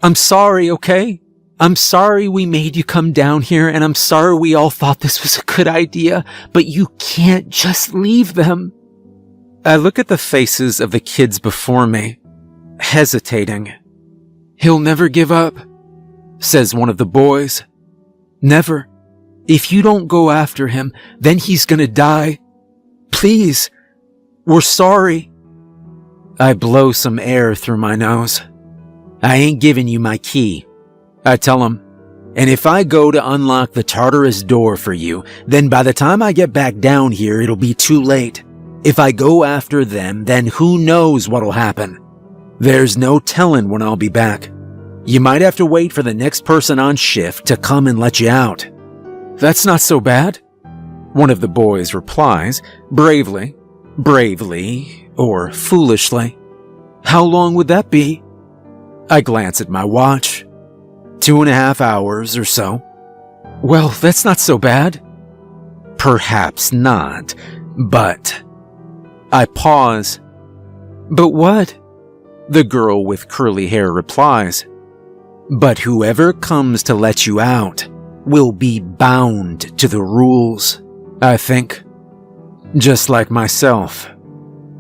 I'm sorry, okay? I'm sorry we made you come down here, and I'm sorry we all thought this was a good idea, but you can't just leave them. I look at the faces of the kids before me, hesitating. He'll never give up, says one of the boys. Never. If you don't go after him, then he's gonna die. Please. We're sorry. I blow some air through my nose. I ain't giving you my key, I tell him. And if I go to unlock the Tartarus door for you, then by the time I get back down here, it'll be too late. If I go after them, then who knows what'll happen. There's no telling when I'll be back. You might have to wait for the next person on shift to come and let you out. That's not so bad, one of the boys replies, bravely, or foolishly. How long would that be? I glance at my watch. 2.5 hours or so. Well, that's not so bad. Perhaps not, but... I pause. But what? The girl with curly hair replies. But whoever comes to let you out will be bound to the rules, I think. Just like myself.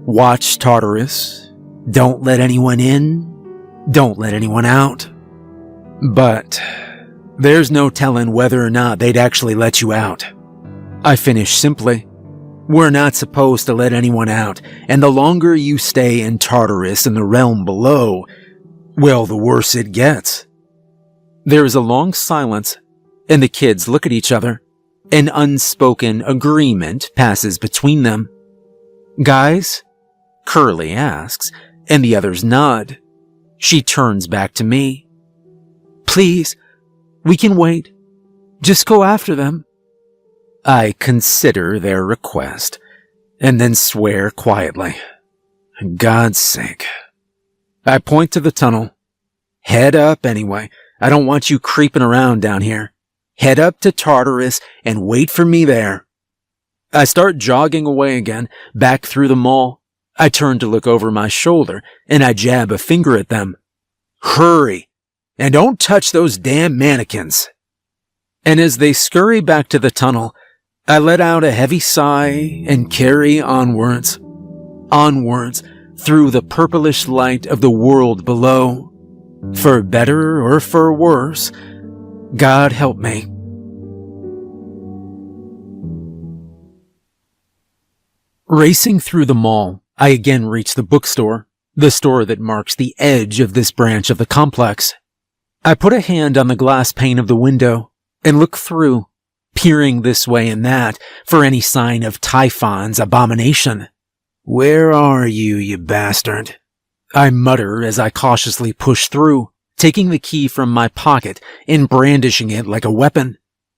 Watch Tartarus. Don't let anyone in. Don't let anyone out. But there's no telling whether or not they'd actually let you out. I finish simply. We're not supposed to let anyone out, and the longer you stay in Tartarus and the realm below, well, the worse it gets. There is a long silence, and the kids look at each other. An unspoken agreement passes between them. Guys? Curly asks, and the others nod. She turns back to me. Please, we can wait. Just go after them. I consider their request, and then swear quietly. God's sake. I point to the tunnel. Head up anyway. I don't want you creeping around down here. Head up to Tartarus and wait for me there. I start jogging away again, back through the mall. I turn to look over my shoulder, and I jab a finger at them. Hurry, and don't touch those damn mannequins. And as they scurry back to the tunnel, I let out a heavy sigh and carry onwards. Onwards, through the purplish light of the world below. For better or for worse, God help me. Racing through the mall, I again reach the bookstore, the store that marks the edge of this branch of the complex. I put a hand on the glass pane of the window and look through, peering this way and that for any sign of Typhon's abomination. Where are you, you bastard? I mutter as I cautiously push through, taking the key from my pocket and brandishing it like a weapon.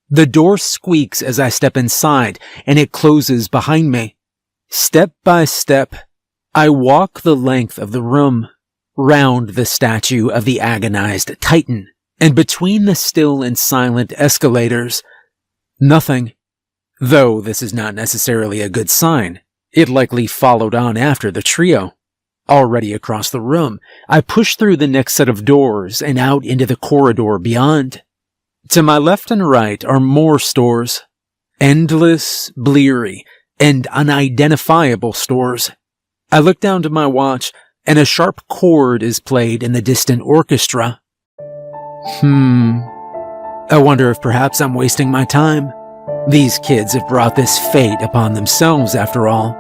The door squeaks as I step inside, and it closes behind me. Step by step, I walk the length of the room, round the statue of the agonized Titan, and between the still and silent escalators. Nothing. Though this is not necessarily a good sign. It likely followed on after the trio. Already across the room, I push through the next set of doors and out into the corridor beyond. To my left and right are more stores. Endless, bleary, and unidentifiable stores. I look down to my watch, and a sharp chord is played in the distant orchestra. I wonder if perhaps I'm wasting my time. These kids have brought this fate upon themselves, after all.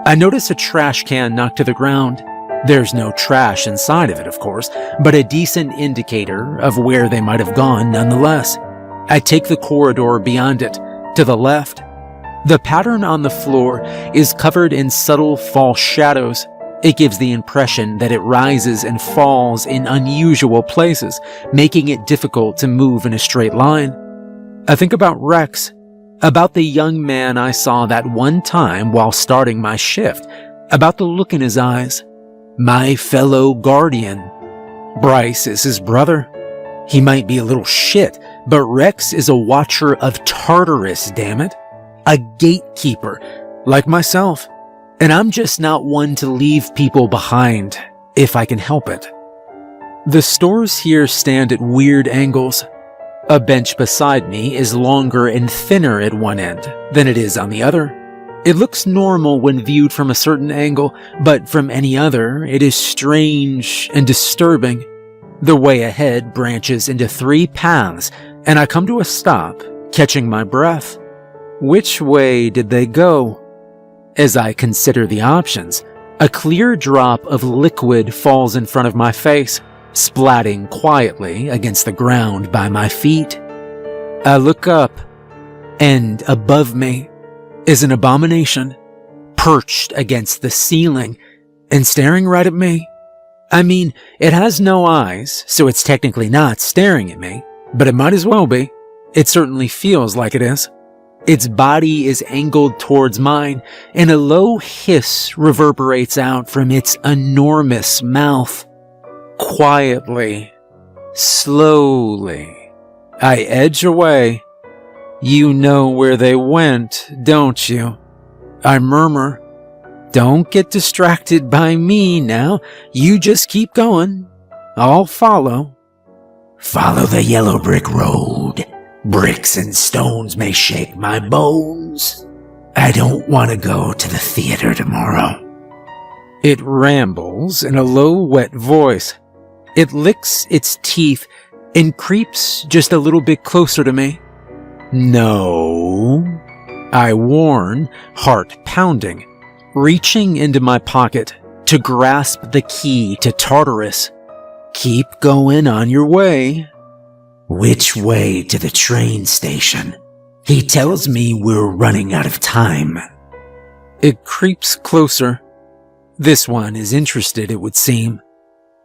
I notice a trash can knocked to the ground. There's no trash inside of it, of course, but a decent indicator of where they might have gone nonetheless. I take the corridor beyond it, to the left. The pattern on the floor is covered in subtle false shadows. It gives the impression that it rises and falls in unusual places, making it difficult to move in a straight line. I think about Rex, about the young man I saw that one time while starting my shift, about the look in his eyes. My fellow guardian. Bryce is his brother. He might be a little shit, but Rex is a watcher of Tartarus, damn it. A gatekeeper, like myself. And I'm just not one to leave people behind, if I can help it. The stores here stand at weird angles. A bench beside me is longer and thinner at one end than it is on the other. It looks normal when viewed from a certain angle, but from any other, it is strange and disturbing. The way ahead branches into 3 paths, and I come to a stop, catching my breath. Which way did they go? As I consider the options, a clear drop of liquid falls in front of my face, splatting quietly against the ground by my feet. I look up, and above me is an abomination, perched against the ceiling and staring right at me. I mean, it has no eyes, so it's technically not staring at me, but it might as well be. It certainly feels like it is. Its body is angled towards mine, and a low hiss reverberates out from its enormous mouth. Quietly, slowly, I edge away. You know where they went, don't you? I murmur. Don't get distracted by me now. You just keep going. I'll follow. Follow the yellow brick road. Bricks and stones may shake my bones. I don't want to go to the theater tomorrow. It rambles in a low, wet voice. It licks its teeth and creeps just a little bit closer to me. No, I warn, heart pounding, reaching into my pocket to grasp the key to Tartarus. Keep going on your way. Which way to the train station? He tells me we're running out of time. It creeps closer. This one is interested, it would seem.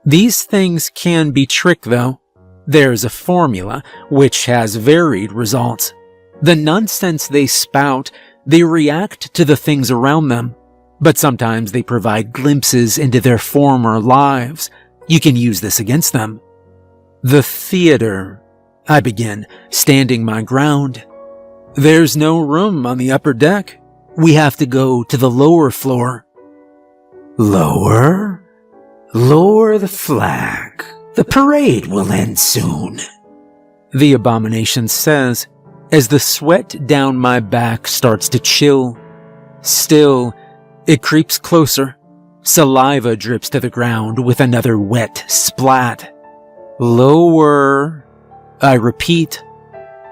These things can be tricked, though. There's a formula which has varied results. The nonsense they spout, they react to the things around them, but sometimes they provide glimpses into their former lives. You can use this against them. The theater, I begin, standing my ground. There's no room on the upper deck. We have to go to the lower floor. Lower? Lower the flag. The parade will end soon. The abomination says, as the sweat down my back starts to chill. Still, it creeps closer. Saliva drips to the ground with another wet splat. Lower, I repeat.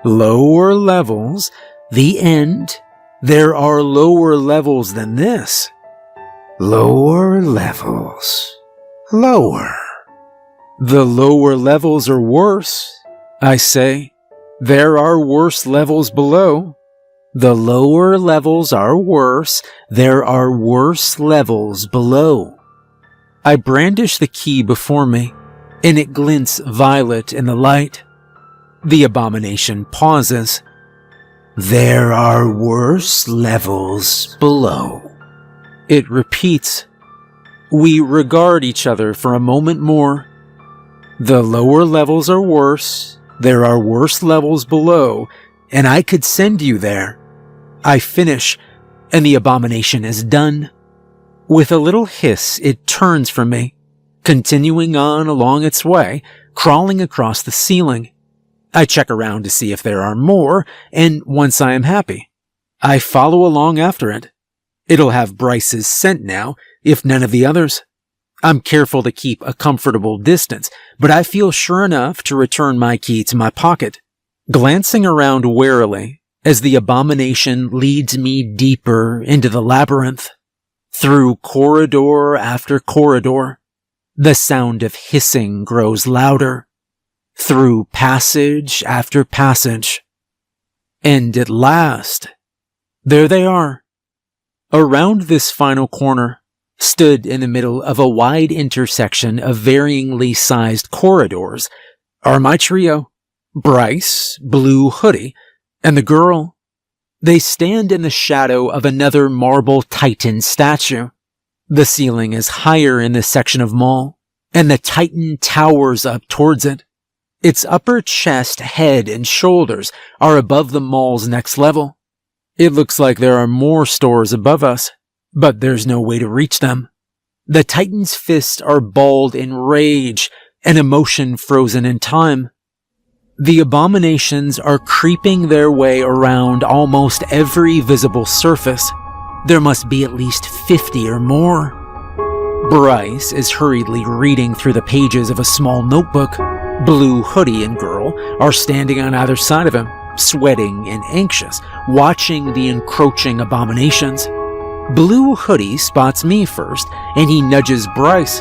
Lower levels. The end. There are lower levels than this. Lower levels. Lower. The lower levels are worse, I say. There are worse levels below. The lower levels are worse. There are worse levels below. I brandish the key before me, and it glints violet in the light. The abomination pauses. There are worse levels below. It repeats. We regard each other for a moment more. The lower levels are worse. There are worse levels below, and I could send you there. I finish, and the abomination is done. With a little hiss, it turns from me, continuing on along its way, crawling across the ceiling. I check around to see if there are more, and once I am happy, I follow along after it. It'll have Bryce's scent now, if none of the others. I'm careful to keep a comfortable distance, but I feel sure enough to return my key to my pocket, glancing around warily as the abomination leads me deeper into the labyrinth. Through corridor after corridor, the sound of hissing grows louder. Through passage after passage. And at last, there they are. Around this final corner, stood in the middle of a wide intersection of varyingly sized corridors, are my trio, Bryce, Blue Hoodie, and the girl. They stand in the shadow of another marble Titan statue. The ceiling is higher in this section of mall, and the Titan towers up towards it. Its upper chest, head, and shoulders are above the mall's next level. It looks like there are more stores above us, but there's no way to reach them. The Titan's fists are balled in rage, and emotion frozen in time. The abominations are creeping their way around almost every visible surface. There must be at least 50 or more. Bryce is hurriedly reading through the pages of a small notebook. Blue Hoodie and girl are standing on either side of him, sweating and anxious, watching the encroaching abominations. Blue Hoodie spots me first, and he nudges Bryce.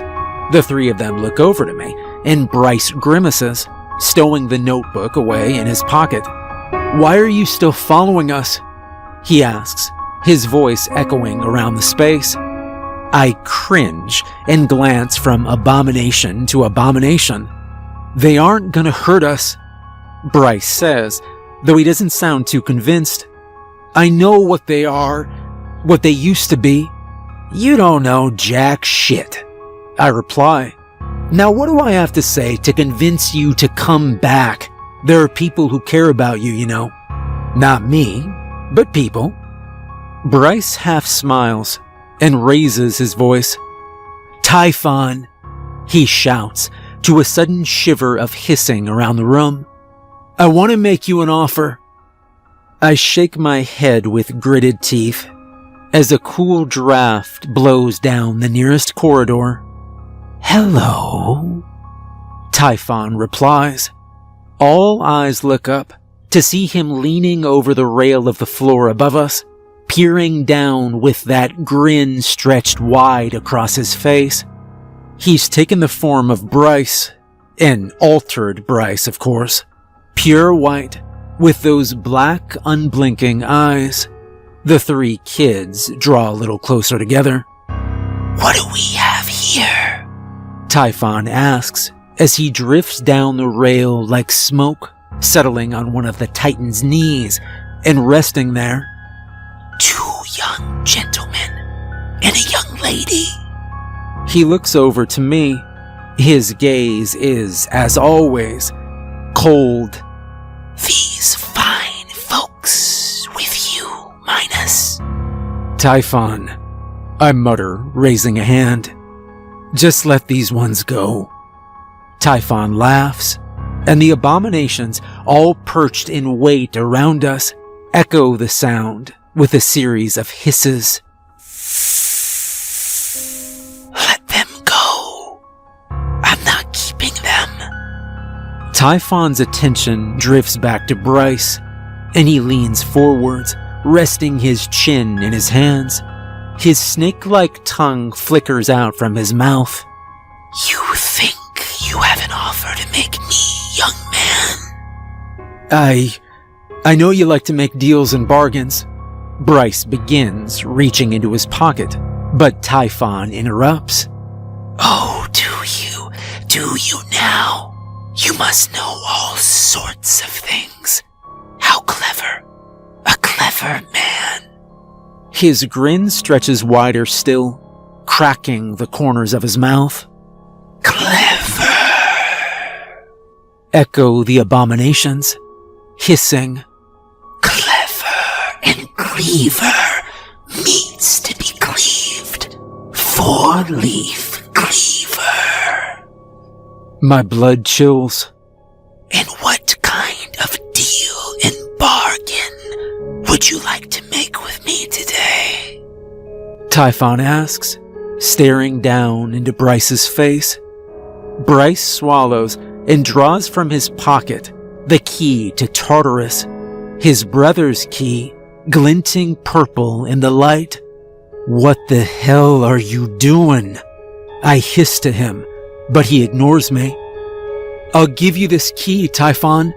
The three of them look over to me, and Bryce grimaces, stowing the notebook away in his pocket. "Why are you still following us?" he asks, his voice echoing around the space. I cringe and glance from abomination to abomination. "They aren't gonna hurt us," Bryce says, though he doesn't sound too convinced. "I know what they are, what they used to be." "You don't know jack shit," I reply. "Now what do I have to say to convince you to come back? There are people who care about you, you know. Not me, but people." Bryce half smiles and raises his voice. "Typhon," he shouts, to to a sudden shiver of hissing around the room. "I want to make you an offer." I shake my head with gritted teeth as a cool draft blows down the nearest corridor. "Hello?" Typhon replies. All eyes look up to see him leaning over the rail of the floor above us, peering down with that grin stretched wide across his face. He's taken the form of Bryce, an altered Bryce, of course, pure white, with those black, unblinking eyes. The three kids draw a little closer together. "What do we have here?" Typhon asks as he drifts down the rail like smoke, settling on one of the Titan's knees and resting there. "Two young gentlemen and a young lady." He looks over to me. His gaze is, as always, cold. "These fine folks with you, Minus." "Typhon," I mutter, raising a hand. "Just let these ones go." Typhon laughs, and the abominations, all perched in wait around us, echo the sound with a series of hisses. "Let them go. I'm not keeping them." Typhon's attention drifts back to Bryce, and he leans forwards, resting his chin in his hands. His snake-like tongue flickers out from his mouth. "You think you have an offer to make me, young man?" I know you like to make deals and bargains." Bryce begins, reaching into his pocket, but Typhon interrupts. "Oh, do you? Do you now? You must know all sorts of things. How clever. A clever man." His grin stretches wider still, cracking the corners of his mouth. "Clever," echo the abominations, hissing. "Clever and cleaver meets to be cleaved. Four-leaf cleaver." My blood chills. "And what kind of deal and bargain would you like to make with me today?" Typhon asks, staring down into Bryce's face. Bryce swallows and draws from his pocket the key to Tartarus, his brother's key, glinting purple in the light. "What the hell are you doing?" I hiss to him, but he ignores me. "I'll give you this key, Typhon."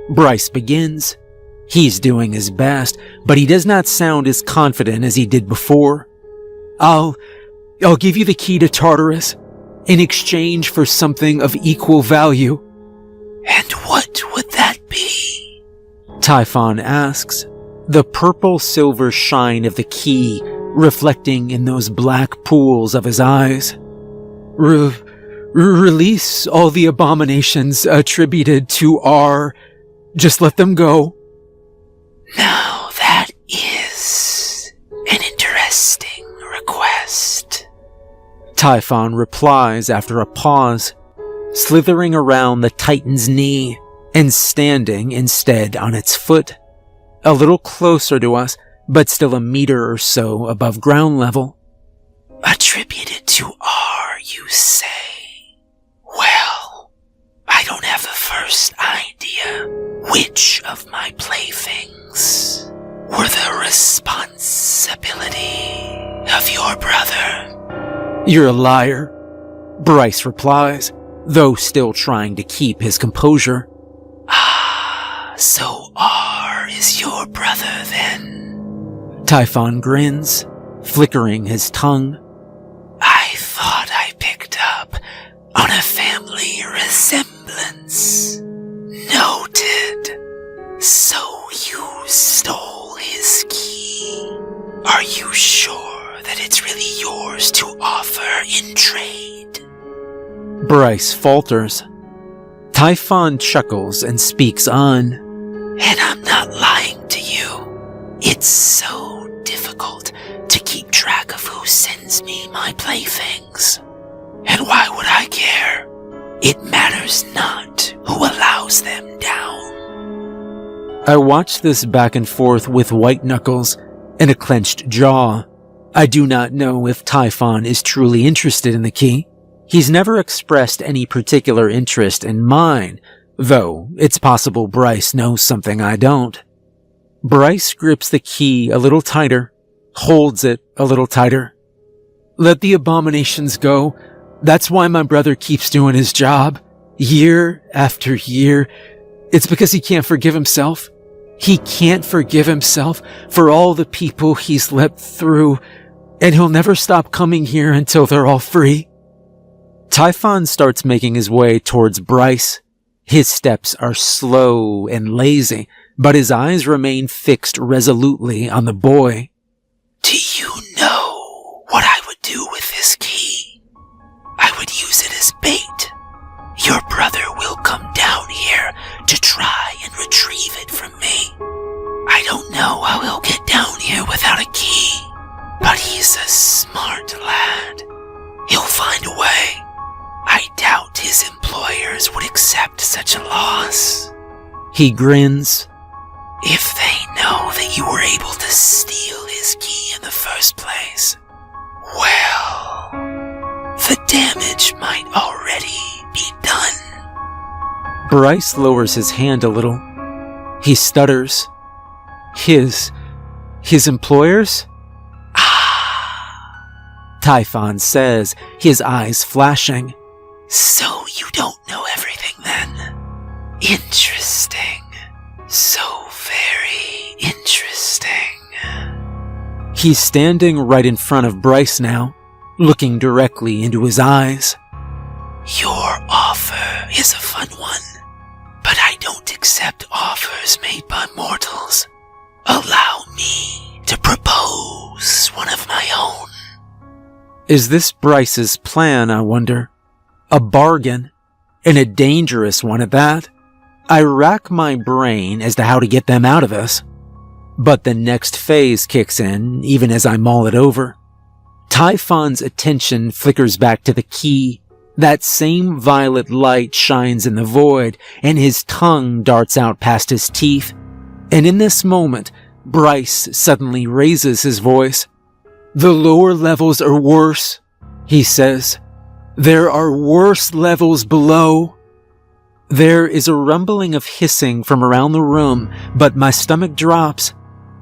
Bryce begins. He's doing his best, but he does not sound as confident as he did before. I'll give you the key to Tartarus in exchange for something of equal value." "And what would that be?" Typhon asks, the purple-silver shine of the key reflecting in those black pools of his eyes. Release all the abominations attributed to our... Just let them go." "Now that is an interesting request," Typhon replies after a pause, slithering around the Titan's knee and standing instead on its foot, a little closer to us, but still a meter or so above ground level. "Attributed to R, you say? Well, I don't have the first idea which of my playthings were the responsibility of your brother." "You're a liar," Bryce replies, though still trying to keep his composure. "Ah, so R is your brother then?" Typhon grins, flickering his tongue. "I thought I picked up on a family resemblance. Noted. So you stole his key. Are you sure that it's really yours to offer in trade?" Bryce falters. Typhon chuckles and speaks on. "And I'm not lying to you. It's so difficult to keep track of who sends me my playthings. And why would I care? It matters not who allows them down. I watch this back and forth with white knuckles and a clenched jaw. I do not know if Typhon is truly interested in the key. He's never expressed any particular interest in mine, though it's possible Bryce knows something I don't. Bryce grips the key a little tighter, holds it a little tighter. Let the abominations go. That's why my brother keeps doing his job. Year after year. It's because he can't forgive himself. He can't forgive himself for all the people he's let through, and he'll never stop coming here until they're all free. Typhon starts making his way towards Bryce. His steps are slow and lazy, but his eyes remain fixed resolutely on the boy. Do you know what I would do with this key? I would use it as bait. Your brother will come down here to try and retrieve it from me. I don't know how he'll get down here without a key, but he's a smart lad. He'll find a way. I doubt his employers would accept such a loss. He grins. If they know that you were able to steal his key in the first place, well, the damage might already be done. Bryce lowers his hand a little. He stutters. His employers? Typhon says, his eyes flashing. So you don't know everything then? Interesting. So very interesting. He's standing right in front of Bryce now, looking directly into his eyes. Your offer is a fun one, but I don't accept offers made by mortals. Allow me to propose one of my own. Is this Bryce's plan, I wonder? A bargain, and a dangerous one at that. I rack my brain as to how to get them out of this. But the next phase kicks in, even as I mull it over. Typhon's attention flickers back to the key. That same violet light shines in the void, and his tongue darts out past his teeth. And in this moment, Bryce suddenly raises his voice. The lower levels are worse, he says. There are worse levels below. There is a rumbling of hissing from around the room, but my stomach drops.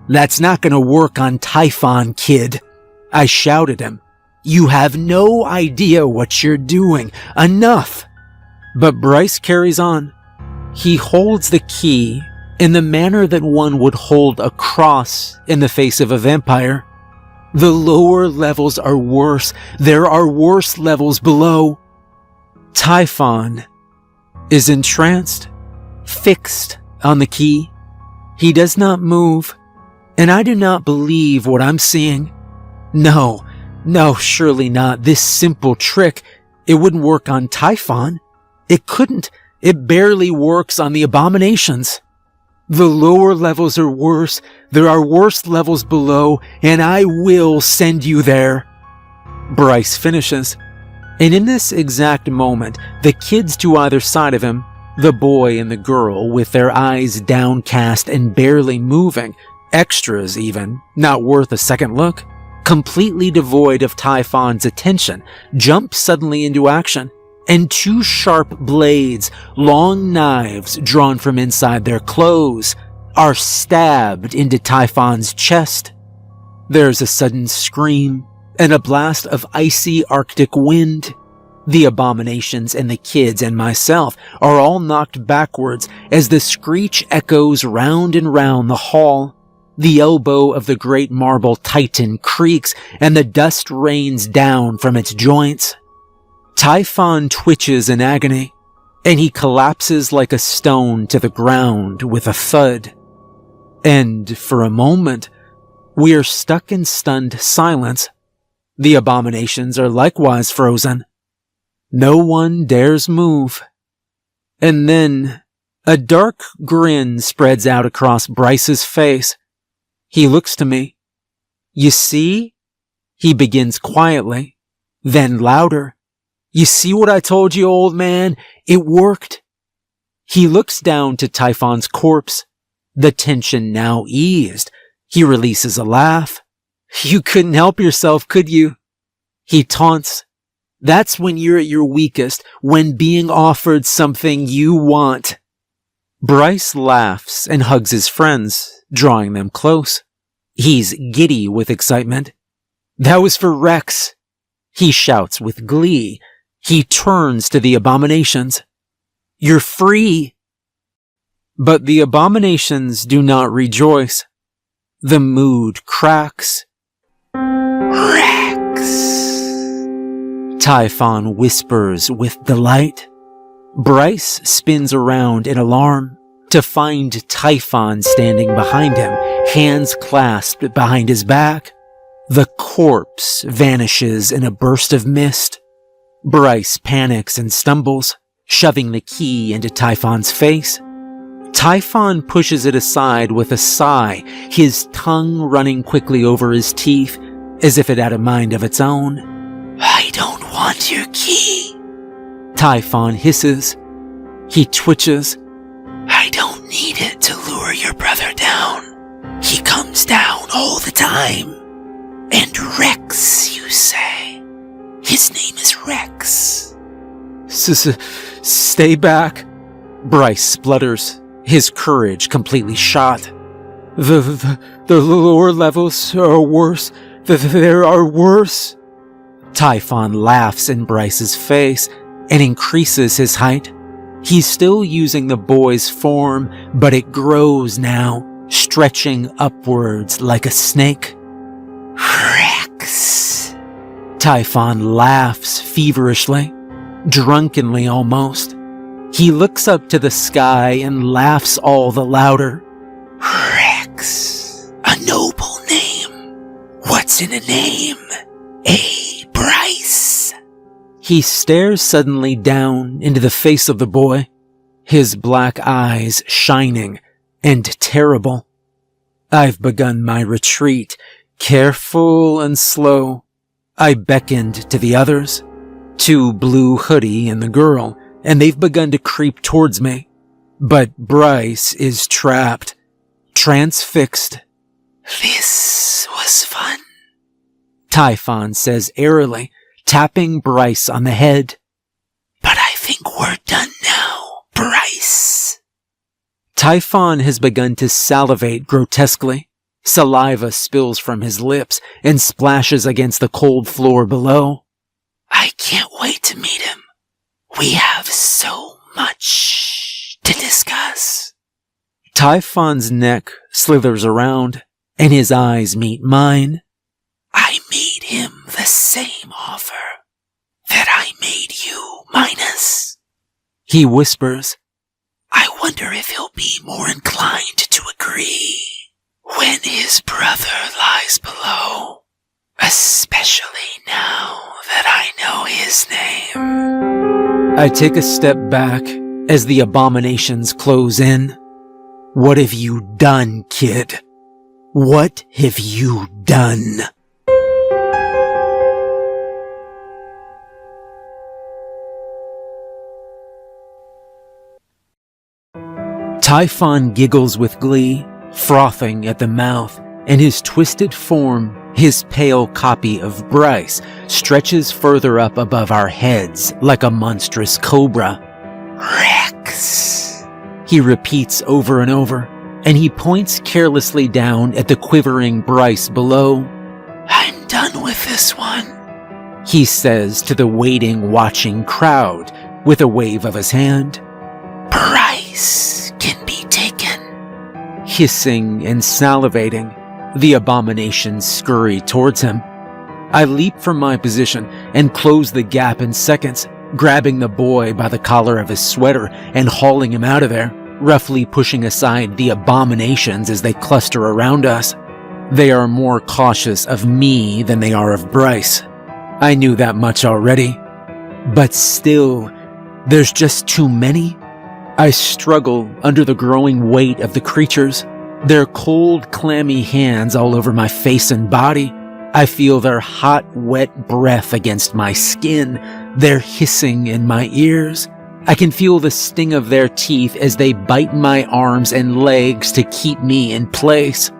That's not going to work on Typhon, kid. I shout at him. You have no idea what you're doing. Enough. But Bryce carries on. He holds the key in the manner that one would hold a cross in the face of a vampire. The lower levels are worse. There are worse levels below. Typhon is entranced, fixed on the key. He does not move, and I do not believe what I'm seeing. No, surely not. This simple trick, it wouldn't work on Typhon. It couldn't. It barely works on the abominations. The lower levels are worse. There are worse levels below, and I will send you there. Bryce finishes. And in this exact moment, the kids to either side of him, the boy and the girl with their eyes downcast and barely moving, extras even, not worth a second look, completely devoid of Typhon's attention, jump suddenly into action. And two sharp blades, long knives drawn from inside their clothes, are stabbed into Typhon's chest. There's a sudden scream and a blast of icy Arctic wind. The abominations and the kids and myself are all knocked backwards as the screech echoes round and round the hall. The elbow of the great marble titan creaks and the dust rains down from its joints. Typhon twitches in agony, and he collapses like a stone to the ground with a thud. And for a moment, we are stuck in stunned silence. The abominations are likewise frozen. No one dares move. And then, a dark grin spreads out across Bryce's face. He looks to me. You see? He begins quietly, then louder. You see what I told you, old man? It worked. He looks down to Typhon's corpse. The tension now eased. He releases a laugh. You couldn't help yourself, could you? He taunts. That's when you're at your weakest, when being offered something you want. Bryce laughs and hugs his friends, drawing them close. He's giddy with excitement. That was for Rex. He shouts with glee. He turns to the abominations. You're free. But the abominations do not rejoice. The mood cracks. Rex! Typhon whispers with delight. Bryce spins around in alarm to find Typhon standing behind him, hands clasped behind his back. The corpse vanishes in a burst of mist. Bryce panics and stumbles, shoving the key into Typhon's face. Typhon pushes it aside with a sigh, his tongue running quickly over his teeth, as if it had a mind of its own. I don't want your key. Typhon hisses. He twitches. I don't need it to lure your brother down. He comes down all the time. And Rex, you say? His name is Rex. Stay back. Bryce splutters, his courage completely shot. The lower levels are worse. There are worse. Typhon laughs in Bryce's face and increases his height. He's still using the boy's form, but it grows now, stretching upwards like a snake. Rex! Typhon laughs feverishly, drunkenly almost. He looks up to the sky and laughs all the louder. Rex! A noble name. What's in a name? A Bryce. He stares suddenly down into the face of the boy, his black eyes shining and terrible. I've begun my retreat, careful and slow. I beckoned to the others, to Blue Hoodie and the girl, and they've begun to creep towards me. But Bryce is trapped, transfixed. This was fun, Typhon says airily, tapping Bryce on the head. but I think we're done now, Bryce. Typhon has begun to salivate grotesquely. Saliva spills from his lips and splashes against the cold floor below. I can't wait to meet him. We have so much to discuss. Typhon's neck slithers around, and his eyes meet mine. I made him the same offer that I made you, Minus. He whispers. I wonder if he'll be more inclined to agree when his brother lies below, especially now that I know his name. I take a step back as the abominations close in. What have you done, kid? What have you done? Typhon giggles with glee, frothing at the mouth, and his twisted form, his pale copy of Bryce, stretches further up above our heads like a monstrous cobra. Rex. He repeats over and over, and he points carelessly down at the quivering Bryce below. I'm done with this one, He says to the waiting, watching crowd with a wave of his hand. Bryce can be taken. Hissing and salivating, the abominations scurry towards him. I leap from my position and close the gap in seconds, grabbing the boy by the collar of his sweater and hauling him out of there, roughly pushing aside the abominations as they cluster around us. They are more cautious of me than they are of Bryce. I knew that much already. But still, there's just too many. I struggle under the growing weight of the creatures, their cold, clammy hands all over my face and body. I feel their hot, wet breath against my skin, their hissing in my ears. I can feel the sting of their teeth as they bite my arms and legs to keep me in place.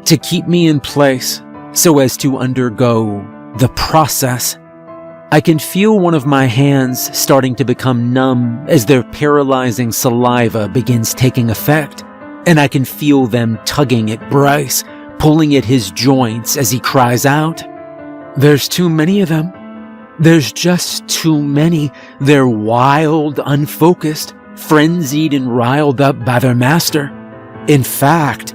To keep me in place so as to undergo the process. I can feel one of my hands starting to become numb as their paralyzing saliva begins taking effect, and I can feel them tugging at Bryce, pulling at his joints as he cries out. There's too many of them. There's just too many. They're wild, unfocused, frenzied and riled up by their master. In fact,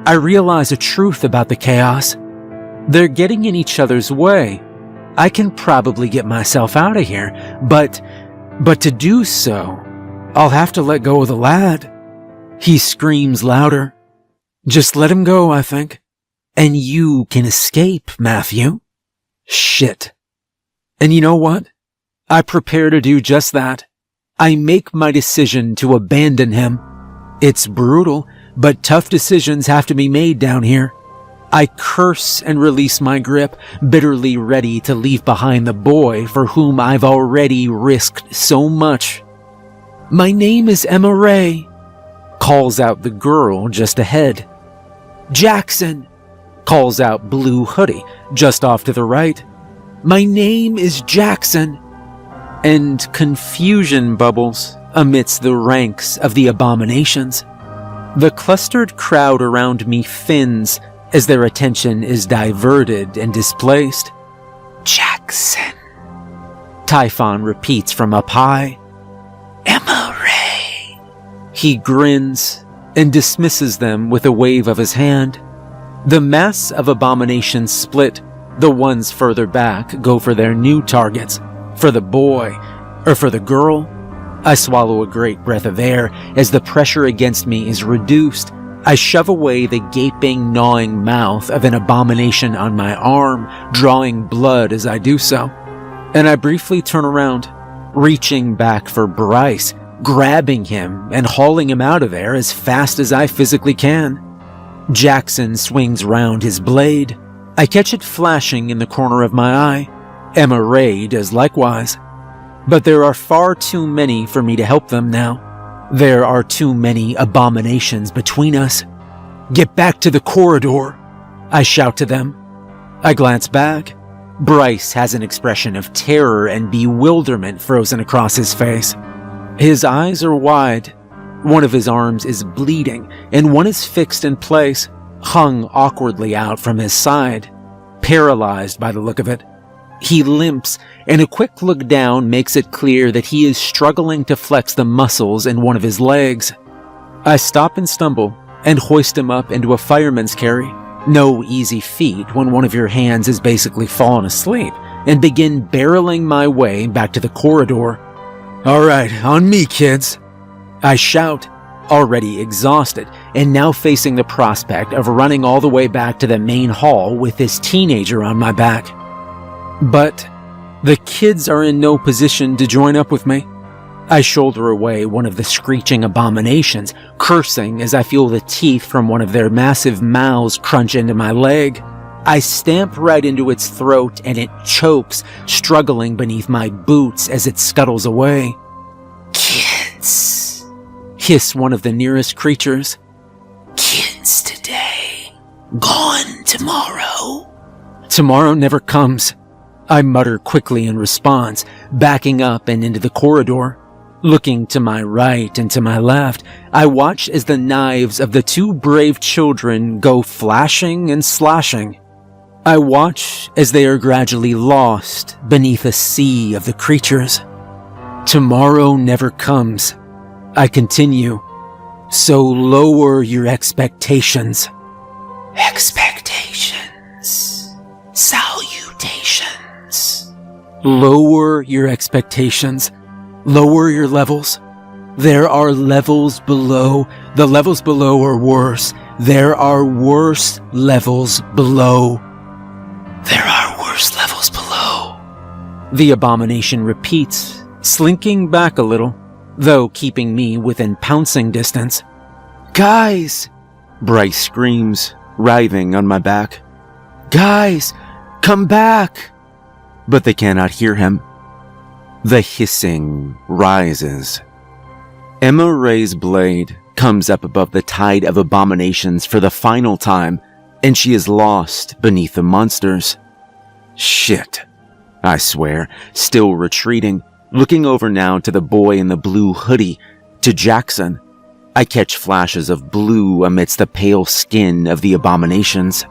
I realize a truth about the chaos. They're getting in each other's way. I can probably get myself out of here, but to do so, I'll have to let go of the lad. He screams louder. Just let him go, I think. And you can escape, Matthew. Shit. And you know what? I prepare to do just that. I make my decision to abandon him. It's brutal, but tough decisions have to be made down here. I curse and release my grip, bitterly ready to leave behind the boy for whom I've already risked so much. My name is Emma Ray, calls out the girl just ahead. Jackson, calls out Blue Hoodie just off to the right. My name is Jackson. And confusion bubbles amidst the ranks of the abominations. The clustered crowd around me thins as their attention is diverted and displaced. Jackson, Typhon repeats from up high. Emma Ray. He grins and dismisses them with a wave of his hand. The mass of abominations split. The ones further back go for their new targets. For the boy, or for the girl. I swallow a great breath of air as the pressure against me is reduced. I shove away the gaping, gnawing mouth of an abomination on my arm, drawing blood as I do so. And I briefly turn around, reaching back for Bryce, grabbing him and hauling him out of there as fast as I physically can. Jackson swings round his blade. I catch it flashing in the corner of my eye. Emma Ray does likewise. But there are far too many for me to help them now. There are too many abominations between us. Get back to the corridor, I shout to them. I glance back. Bryce has an expression of terror and bewilderment frozen across his face. His eyes are wide. One of his arms is bleeding, and one is fixed in place, hung awkwardly out from his side, paralyzed by the look of it. He limps, and a quick look down makes it clear that he is struggling to flex the muscles in one of his legs. I stop and stumble, and hoist him up into a fireman's carry. No easy feat when one of your hands is basically fallen asleep, and begin barreling my way back to the corridor. All right, on me, kids, I shout, already exhausted, and now facing the prospect of running all the way back to the main hall with this teenager on my back. But the kids are in no position to join up with me. I shoulder away one of the screeching abominations, cursing as I feel the teeth from one of their massive mouths crunch into my leg. I stamp right into its throat and it chokes, struggling beneath my boots as it scuttles away. Kids, Hiss one of the nearest creatures. Kids today, gone tomorrow. Tomorrow never comes, I mutter quickly in response, backing up and into the corridor. Looking to my right and to my left, I watch as the knives of the two brave children go flashing and slashing. I watch as they are gradually lost beneath a sea of the creatures. Tomorrow never comes, I continue, so lower your expectations. Expectations. Salutations. Lower your expectations. Lower your levels. There are levels below. The levels below are worse. There are worse levels below. There are worse levels below. The abomination repeats, slinking back a little, though keeping me within pouncing distance. Guys! Bryce screams, writhing on my back. Guys! Come back! But they cannot hear him. The hissing rises. Emma Ray's blade comes up above the tide of abominations for the final time, and she is lost beneath the monsters. Shit, I swear, still retreating, looking over now to the boy in the blue hoodie, to Jackson. I catch flashes of blue amidst the pale skin of the abominations.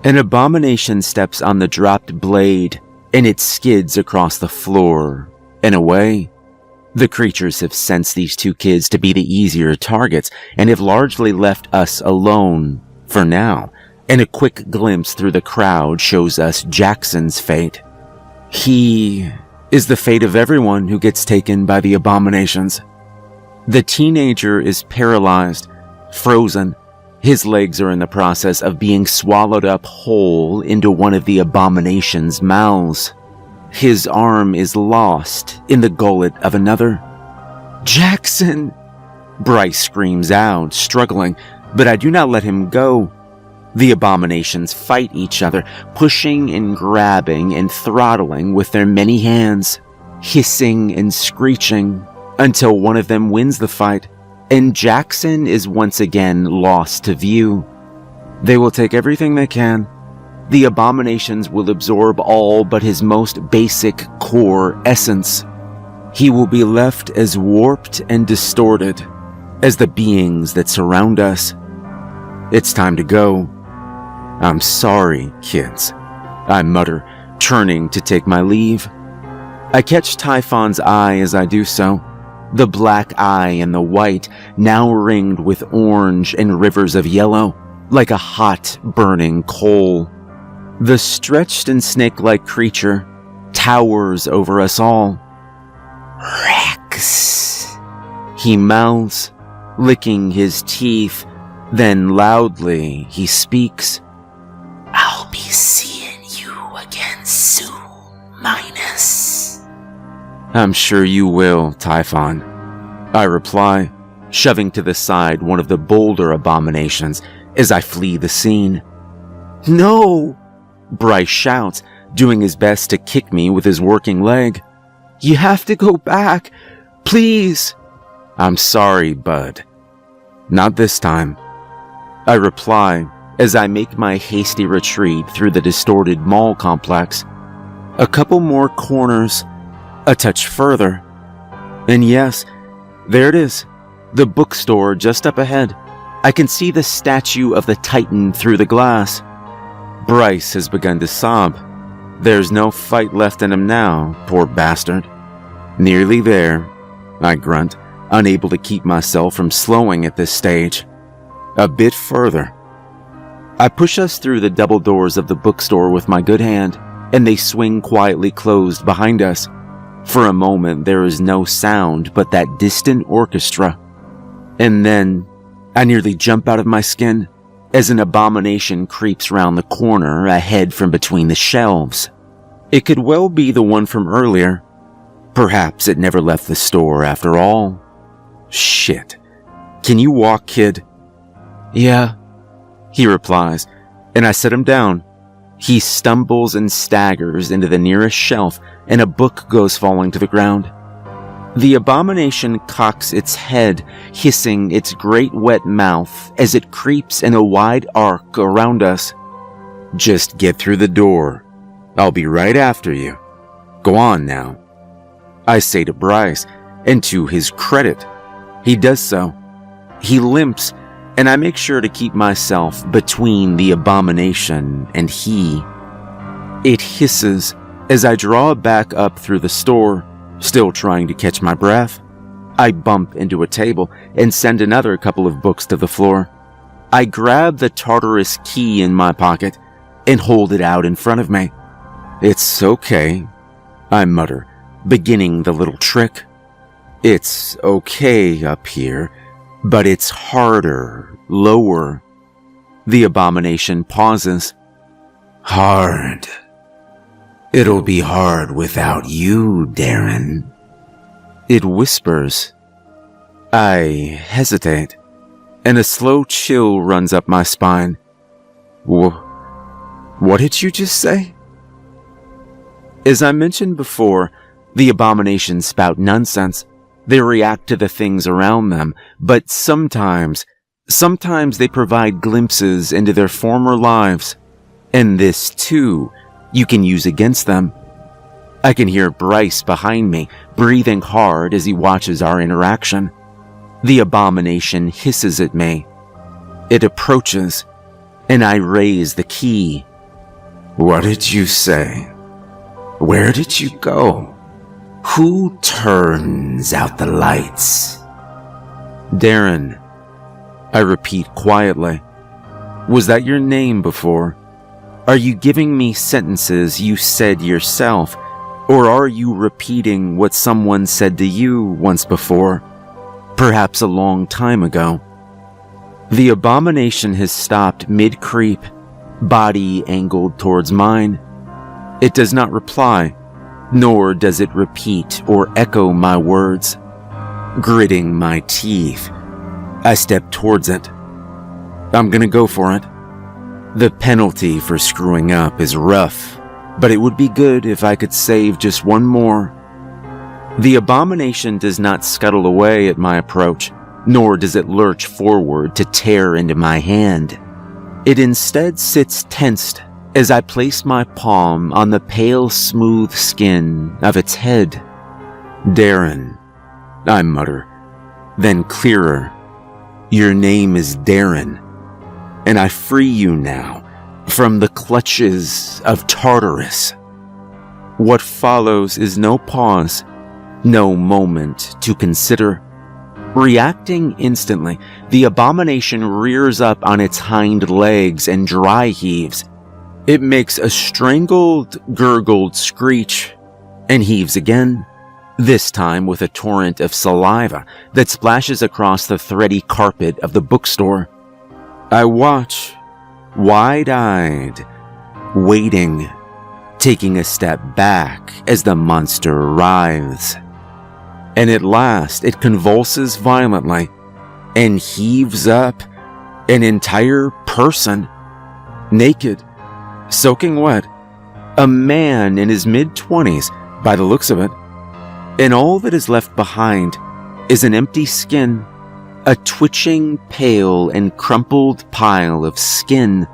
An abomination steps on the dropped blade, and it skids across the floor and away. The creatures have sensed these two kids to be the easier targets and have largely left us alone for now, and a quick glimpse through the crowd shows us Jackson's fate. He is the fate of everyone who gets taken by the abominations. The teenager is paralyzed, frozen. His legs are in the process of being swallowed up whole into one of the abomination's mouths. His arm is lost in the gullet of another. "Jackson!" Bryce screams out, struggling, but I do not let him go. The abominations fight each other, pushing and grabbing and throttling with their many hands, hissing and screeching, until one of them wins the fight, and Jackson is once again lost to view. They will take everything they can. The abominations will absorb all but his most basic core essence. He will be left as warped and distorted as the beings that surround us. It's time to go. "I'm sorry, kids," I mutter, turning to take my leave. I catch Typhon's eye as I do so. The black eye and the white, now ringed with orange and rivers of yellow, like a hot, burning coal. The stretched and snake-like creature towers over us all. Rex, he mouths, licking his teeth, then loudly he speaks. I'll be seeing you again soon, Minus. "I'm sure you will, Typhon," I reply, shoving to the side one of the bolder abominations as I flee the scene. "No!" Bryce shouts, doing his best to kick me with his working leg. "You have to go back, please." "I'm sorry, bud. Not this time," I reply as I make my hasty retreat through the distorted mall complex. A couple more corners, a touch further, and yes, there it is, the bookstore just up ahead. I can see the statue of the Titan through the glass. Bryce has begun to sob. There's no fight left in him now, poor bastard. "Nearly there," I grunt, unable to keep myself from slowing at this stage. "A bit further." I push us through the double doors of the bookstore with my good hand, and they swing quietly closed behind us. For a moment, there is no sound but that distant orchestra. And then, I nearly jump out of my skin as an abomination creeps round the corner ahead from between the shelves. It could well be the one from earlier. Perhaps it never left the store after all. "Shit. Can you walk, kid?" "Yeah," he replies, and I set him down. He stumbles and staggers into the nearest shelf, and a book goes falling to the ground. The abomination cocks its head, hissing its great wet mouth as it creeps in a wide arc around us. "Just get through the door. I'll be right after you. Go on now," I say to Bryce, and to his credit, he does so. He limps, and I make sure to keep myself between the abomination and he. It hisses as I draw back up through the store, still trying to catch my breath. I bump into a table and send another couple of books to the floor. I grab the Tartarus key in my pocket and hold it out in front of me. "It's okay," I mutter, beginning the little trick. "It's okay up here, but it's harder, lower." The abomination pauses. "Hard. It'll be hard without you, Darren," it whispers. I hesitate, and a slow chill runs up my spine. What did you just say?" As I mentioned before, the abominations spout nonsense. They react to the things around them, but sometimes they provide glimpses into their former lives. And this, too, you can use against them. I can hear Bryce behind me, breathing hard as he watches our interaction. The abomination hisses at me. It approaches, and I raise the key. "What did you say? Where did you go? Who turns out the lights?" "Darren," I repeat quietly. "Was that your name before? Are you giving me sentences you said yourself, or are you repeating what someone said to you once before, perhaps a long time ago?" The abomination has stopped mid-creep, body angled towards mine. It does not reply, nor does it repeat or echo my words. Gritting my teeth, I step towards it. I'm gonna go for it. The penalty for screwing up is rough, but it would be good if I could save just one more. The abomination does not scuttle away at my approach, nor does it lurch forward to tear into my hand. It instead sits tensed as I place my palm on the pale, smooth skin of its head. "Darren," I mutter, then clearer, "Your name is Darren, and I free you now from the clutches of Tartarus." What follows is no pause, no moment to consider. Reacting instantly, the abomination rears up on its hind legs and dry heaves. It makes a strangled, gurgled screech and heaves again, this time with a torrent of saliva that splashes across the thready carpet of the bookstore. I watch, wide-eyed, waiting, taking a step back as the monster writhes. And at last it convulses violently and heaves up an entire person, naked, soaking wet, a man in his mid-20s by the looks of it, and all that is left behind is an empty skin, a twitching, pale, and crumpled pile of skin,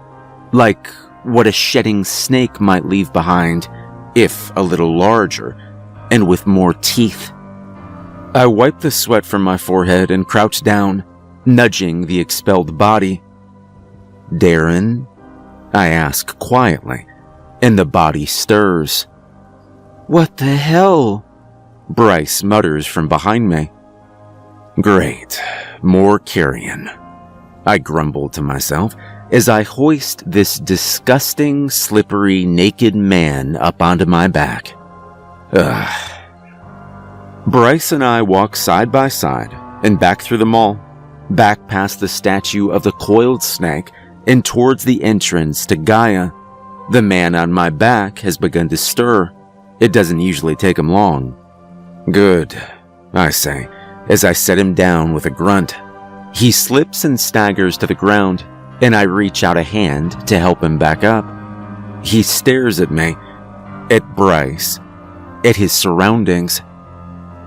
like what a shedding snake might leave behind, if a little larger, and with more teeth. I wipe the sweat from my forehead and crouch down, nudging the expelled body. "Darren?" I ask quietly, and the body stirs. "What the hell?" Bryce mutters from behind me. "Great, more carrion," I grumble to myself as I hoist this disgusting, slippery, naked man up onto my back. Ugh. Bryce and I walk side by side and back through the mall, back past the statue of the coiled snake and towards the entrance to Gaia. The man on my back has begun to stir. It doesn't usually take him long. "Good," I say, as I set him down with a grunt. He slips and staggers to the ground, and I reach out a hand to help him back up. He stares at me, at Bryce, at his surroundings.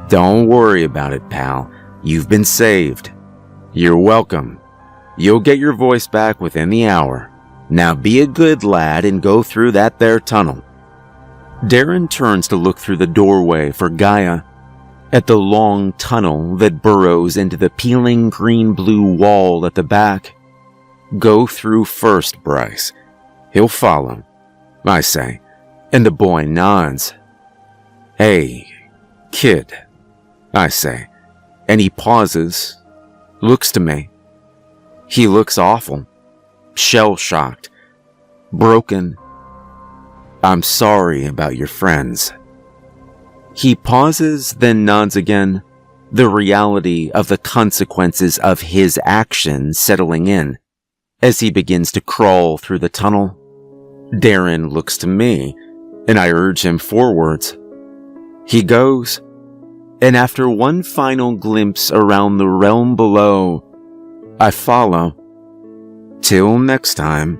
"Don't worry about it, pal. You've been saved. You're welcome. You'll get your voice back within the hour. Now be a good lad and go through that there tunnel." Darren turns to look through the doorway for Gaia, at the long tunnel that burrows into the peeling green-blue wall at the back. "Go through first, Bryce. He'll follow," I say, and the boy nods. "Hey, kid," I say, and he pauses, looks to me. He looks awful, shell-shocked, broken. "I'm sorry about your friends." He pauses, then nods again, the reality of the consequences of his actions settling in as he begins to crawl through the tunnel. Darren looks to me, and I urge him forwards. He goes, and after one final glimpse around the realm below, I follow. "Till next time,"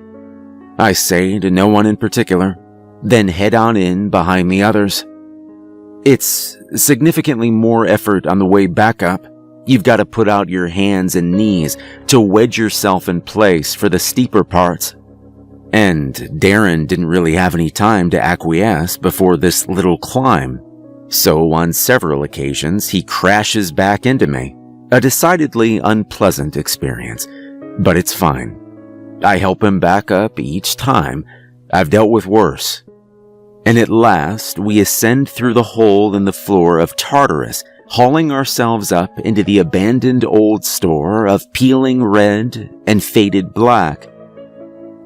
I say to no one in particular, then head on in behind the others. It's significantly more effort on the way back up. You've got to put out your hands and knees to wedge yourself in place for the steeper parts. And Darren didn't really have any time to acquiesce before this little climb. So on several occasions, he crashes back into me. A decidedly unpleasant experience, but it's fine. I help him back up each time. I've dealt with worse. And at last, we ascend through the hole in the floor of Tartarus, hauling ourselves up into the abandoned old store of peeling red and faded black.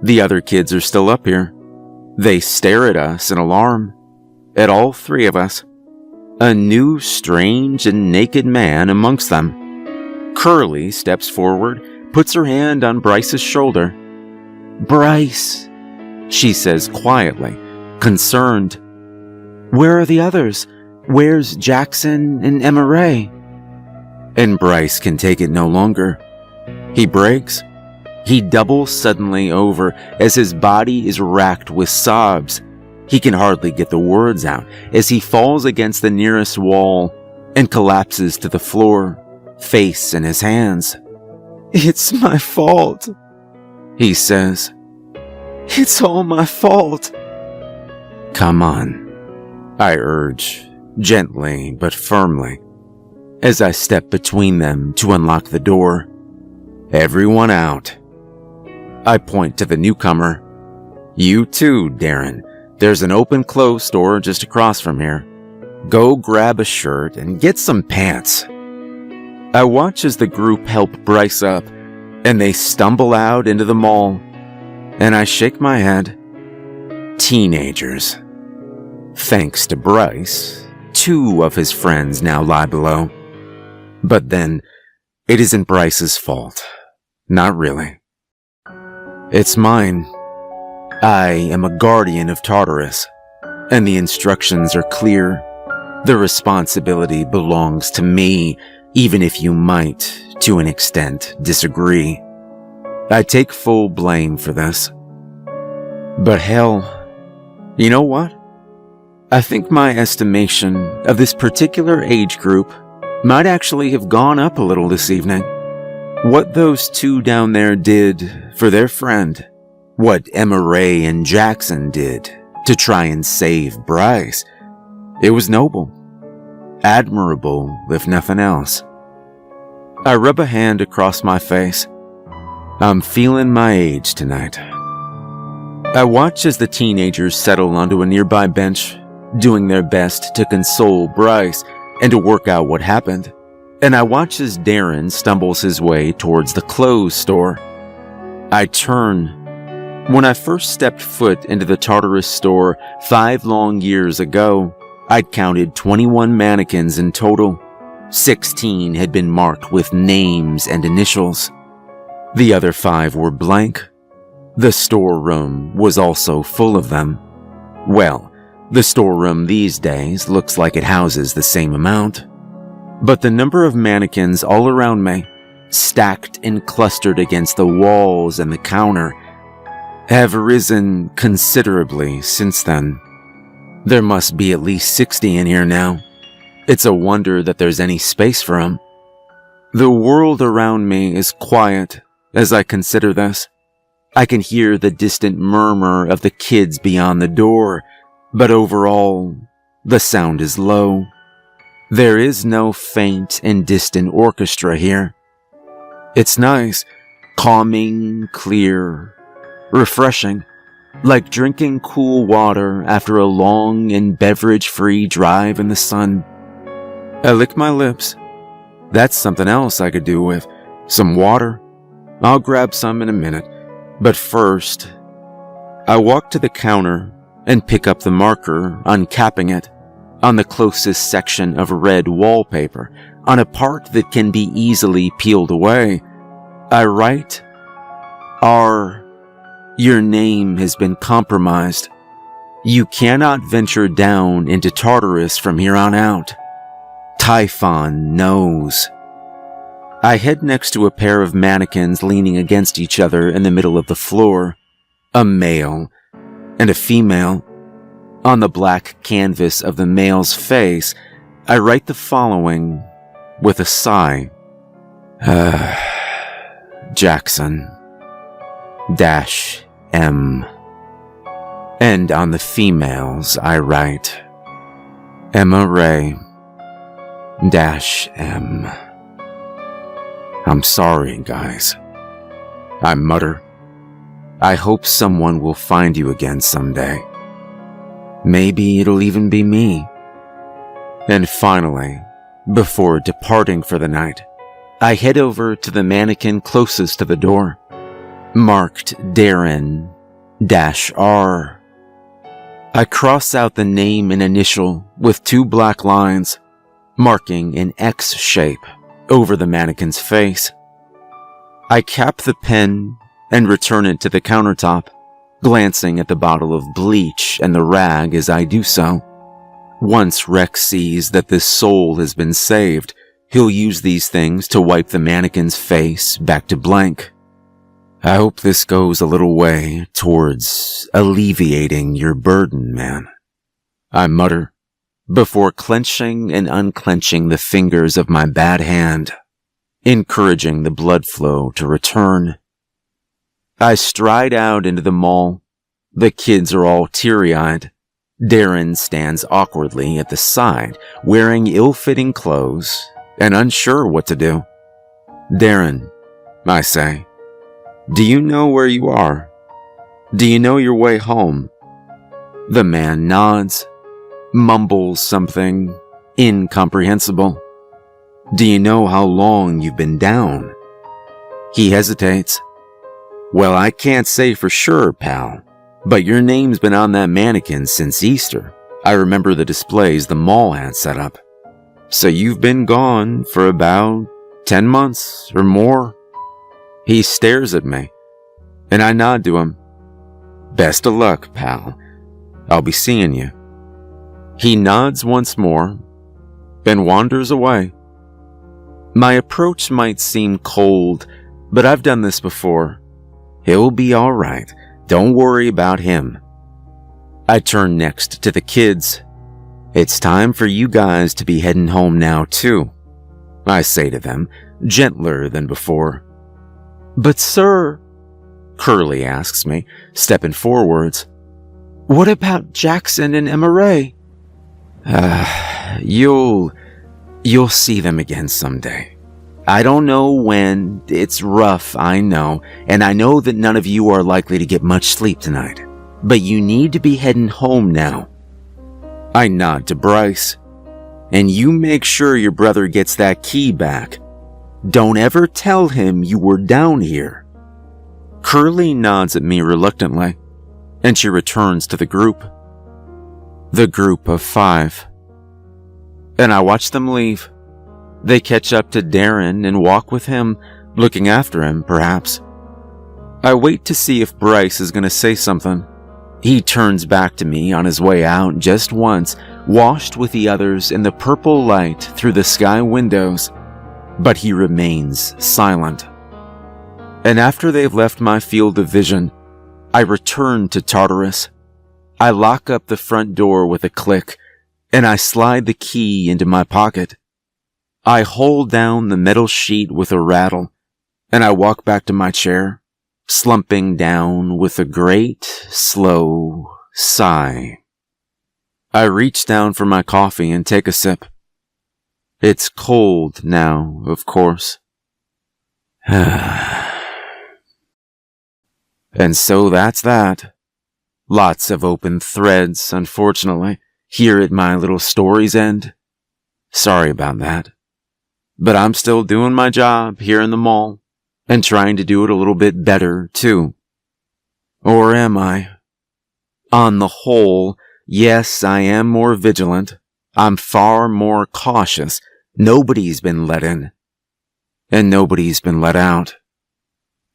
The other kids are still up here. They stare at us in alarm. At all three of us. A new, strange, and naked man amongst them. Curly steps forward, puts her hand on Bryce's shoulder. "Bryce," she says quietly, concerned. "Where are the others? Where's Jackson and Emma Ray?" And Bryce can take it no longer. He breaks. He doubles suddenly over as his body is racked with sobs. He can hardly get the words out as he falls against the nearest wall and collapses to the floor, face in his hands. "It's my fault," he says. "It's all my fault." "Come on," I urge, gently but firmly, as I step between them to unlock the door. "Everyone out." I point to the newcomer. "You too, Darren. There's an open-close store just across from here. Go grab a shirt and get some pants." I watch as the group help Bryce up, and they stumble out into the mall, and I shake my head. Teenagers. Thanks to Bryce, 2 of his friends now lie below. But then, it isn't Bryce's fault. Not really. It's mine. I am a guardian of Tartarus, and the instructions are clear. The responsibility belongs to me, even if you might, to an extent, disagree. I take full blame for this. But hell, you know what? I think my estimation of this particular age group might actually have gone up a little this evening. What those 2 down there did for their friend, what Emma Ray and Jackson did to try and save Bryce, it was noble. Admirable, if nothing else. I rub a hand across my face. I'm feeling my age tonight. I watch as the teenagers settle onto a nearby bench, doing their best to console Bryce and to work out what happened. And I watch as Darren stumbles his way towards the clothes store. I turn. When I first stepped foot into the Tartarus store 5 long years ago, I'd counted 21 mannequins in total. 16 had been marked with names and initials. The other 5 were blank. The storeroom was also full of them. Well, the storeroom these days looks like it houses the same amount. But the number of mannequins all around me, stacked and clustered against the walls and the counter, have risen considerably since then. There must be at least 60 in here now. It's a wonder that there's any space for them. The world around me is quiet as I consider this. I can hear the distant murmur of the kids beyond the door, but overall, the sound is low. There is no faint and distant orchestra here. It's nice, calming, clear, refreshing, like drinking cool water after a long and beverage-free drive in the sun. I lick my lips. That's something else I could do with some water. I'll grab some in a minute, but first, I walk to the counter and pick up the marker, uncapping it, on the closest section of red wallpaper, on a part that can be easily peeled away. I write, Your name has been compromised. You cannot venture down into Tartarus from here on out. Typhon knows. I head next to a pair of mannequins leaning against each other in the middle of the floor. A male and a female. On the black canvas of the male's face, I write the following with a sigh. Jackson -M. And on the females, I write Emma Ray -M. I'm sorry, guys. I mutter. I hope someone will find you again someday. Maybe it'll even be me. And finally, before departing for the night, I head over to the mannequin closest to the door, marked Darren -R. I cross out the name and initial with 2 black lines, marking an X shape over the mannequin's face. I cap the pen and return it to the countertop, glancing at the bottle of bleach and the rag as I do so. Once Rex sees that this soul has been saved, he'll use these things to wipe the mannequin's face back to blank. I hope this goes a little way towards alleviating your burden, man. I mutter, before clenching and unclenching the fingers of my bad hand, encouraging the blood flow to return. I stride out into the mall. The kids are all teary-eyed. Darren stands awkwardly at the side, wearing ill-fitting clothes and unsure what to do. Darren, I say, do you know where you are? Do you know your way home? The man nods, mumbles something incomprehensible. Do you know how long you've been down? He hesitates. Well, I can't say for sure, pal, but your name's been on that mannequin since Easter. I remember the displays the mall had set up. So you've been gone for about 10 months or more. He stares at me, and I nod to him. Best of luck, pal. I'll be seeing you. He nods once more, then wanders away. My approach might seem cold, but I've done this before. He'll be all right. Don't worry about him. I turn next to the kids. It's time for you guys to be heading home now, too, I say to them, gentler than before. But sir, Curly asks me, stepping forwards, what about Jackson and Emma Ray? You'll see them again someday. I don't know when. It's rough, I know, and I know that none of you are likely to get much sleep tonight. But you need to be heading home now. I nod to Bryce. And you make sure your brother gets that key back. Don't ever tell him you were down here. Curly nods at me reluctantly, and she returns to the group. The group of 5. And I watch them leave. They catch up to Darren and walk with him, looking after him, perhaps. I wait to see if Bryce is going to say something. He turns back to me on his way out just once, washed with the others in the purple light through the sky windows, but he remains silent. And after they've left my field of vision, I return to Tartarus. I lock up the front door with a click, and I slide the key into my pocket. I hold down the metal sheet with a rattle, and I walk back to my chair, slumping down with a great, slow sigh. I reach down for my coffee and take a sip. It's cold now, of course. And so that's that. Lots of open threads, unfortunately, here at my little story's end. Sorry about that. But I'm still doing my job here in the mall, and trying to do it a little bit better, too. Or am I? On the whole, yes, I am more vigilant. I'm far more cautious. Nobody's been let in. And nobody's been let out.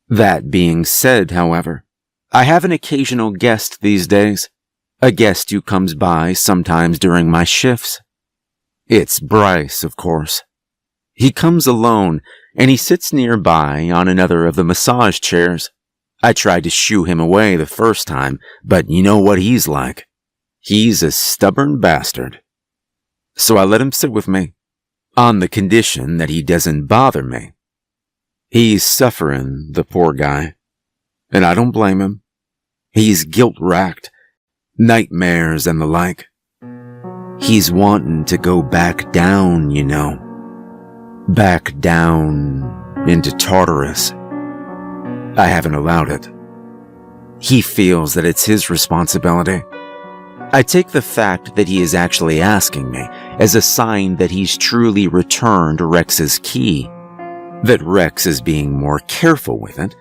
That being said, however, I have an occasional guest these days. A guest who comes by sometimes during my shifts. It's Bryce, of course. He comes alone, and he sits nearby on another of the massage chairs. I tried to shoo him away the first time, but you know what he's like. He's a stubborn bastard. So I let him sit with me, on the condition that he doesn't bother me. He's suffering, the poor guy, and I don't blame him. He's guilt-racked, nightmares and the like. He's wanting to go back down, you know. Back down into Tartarus. I haven't allowed it. He feels that it's his responsibility. I take the fact that he is actually asking me as a sign that he's truly returned Rex's key, that Rex is being more careful with it,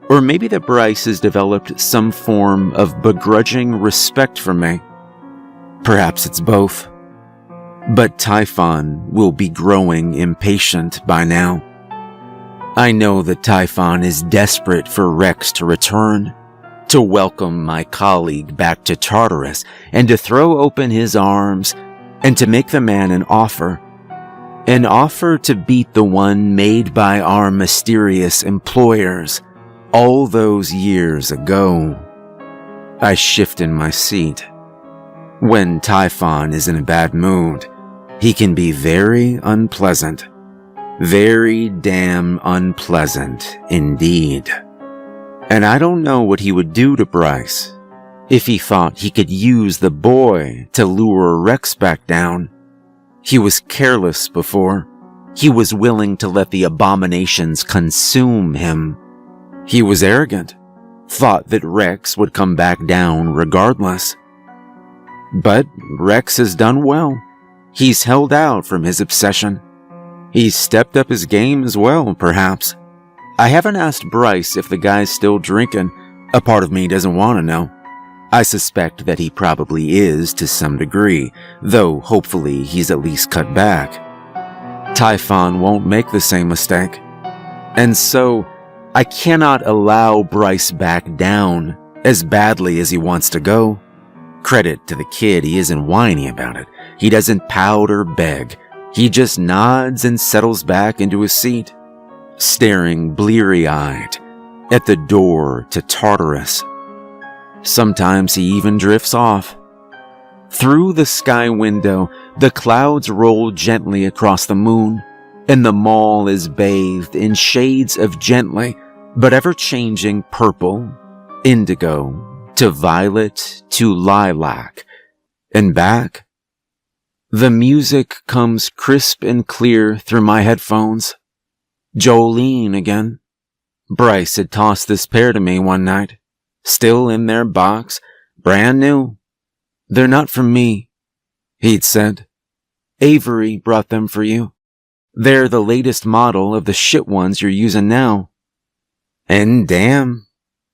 or maybe that Bryce has developed some form of begrudging respect for me. Perhaps it's both. But Typhon will be growing impatient by now. I know that Typhon is desperate for Rex to return, to welcome my colleague back to Tartarus, and to throw open his arms, and to make the man an offer to beat the one made by our mysterious employers all those years ago. I shift in my seat. When Typhon is in a bad mood, he can be very unpleasant. Very damn unpleasant indeed. And I don't know what he would do to Bryce if he thought he could use the boy to lure Rex back down. He was careless before. He was willing to let the abominations consume him. He was arrogant, thought that Rex would come back down regardless. But Rex has done well. He's held out from his obsession. He's stepped up his game as well, perhaps. I haven't asked Bryce if the guy's still drinking. A part of me doesn't want to know. I suspect that he probably is to some degree, though hopefully he's at least cut back. Typhon won't make the same mistake. And so, I cannot allow Bryce back down as badly as he wants to go. Credit to the kid, he isn't whiny about it. He doesn't pout or beg. He just nods and settles back into his seat, staring bleary-eyed at the door to Tartarus. Sometimes he even drifts off. Through the sky window, the clouds roll gently across the moon, and the mall is bathed in shades of gently but ever-changing purple, indigo, to violet, to lilac, and back. The music comes crisp and clear through my headphones. Jolene again. Bryce had tossed this pair to me one night, still in their box, brand new. They're not from me, he'd said. Avery brought them for you. They're the latest model of the shit ones you're using now. And damn,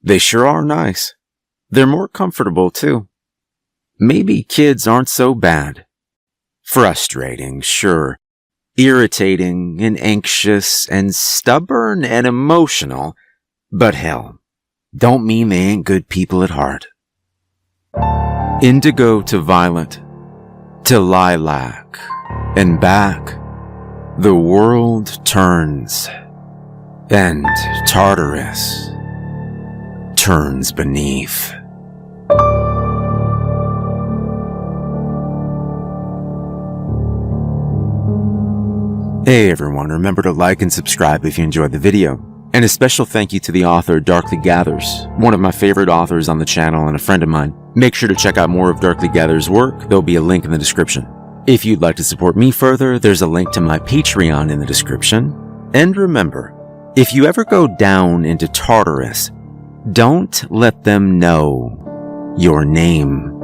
they sure are nice. They're more comfortable, too. Maybe kids aren't so bad. Frustrating, sure. Irritating and anxious and stubborn and emotional. But hell, don't mean they ain't good people at heart. Indigo to violet, to lilac, and back. The world turns. And Tartarus turns beneath. Hey everyone, remember to like and subscribe if you enjoyed the video. And a special thank you to the author Darkly Gathers, one of my favorite authors on the channel and a friend of mine. Make sure to check out more of Darkly Gathers' work, there'll be a link in the description. If you'd like to support me further, there's a link to my Patreon in the description. And remember, if you ever go down into Tartarus, don't let them know your name.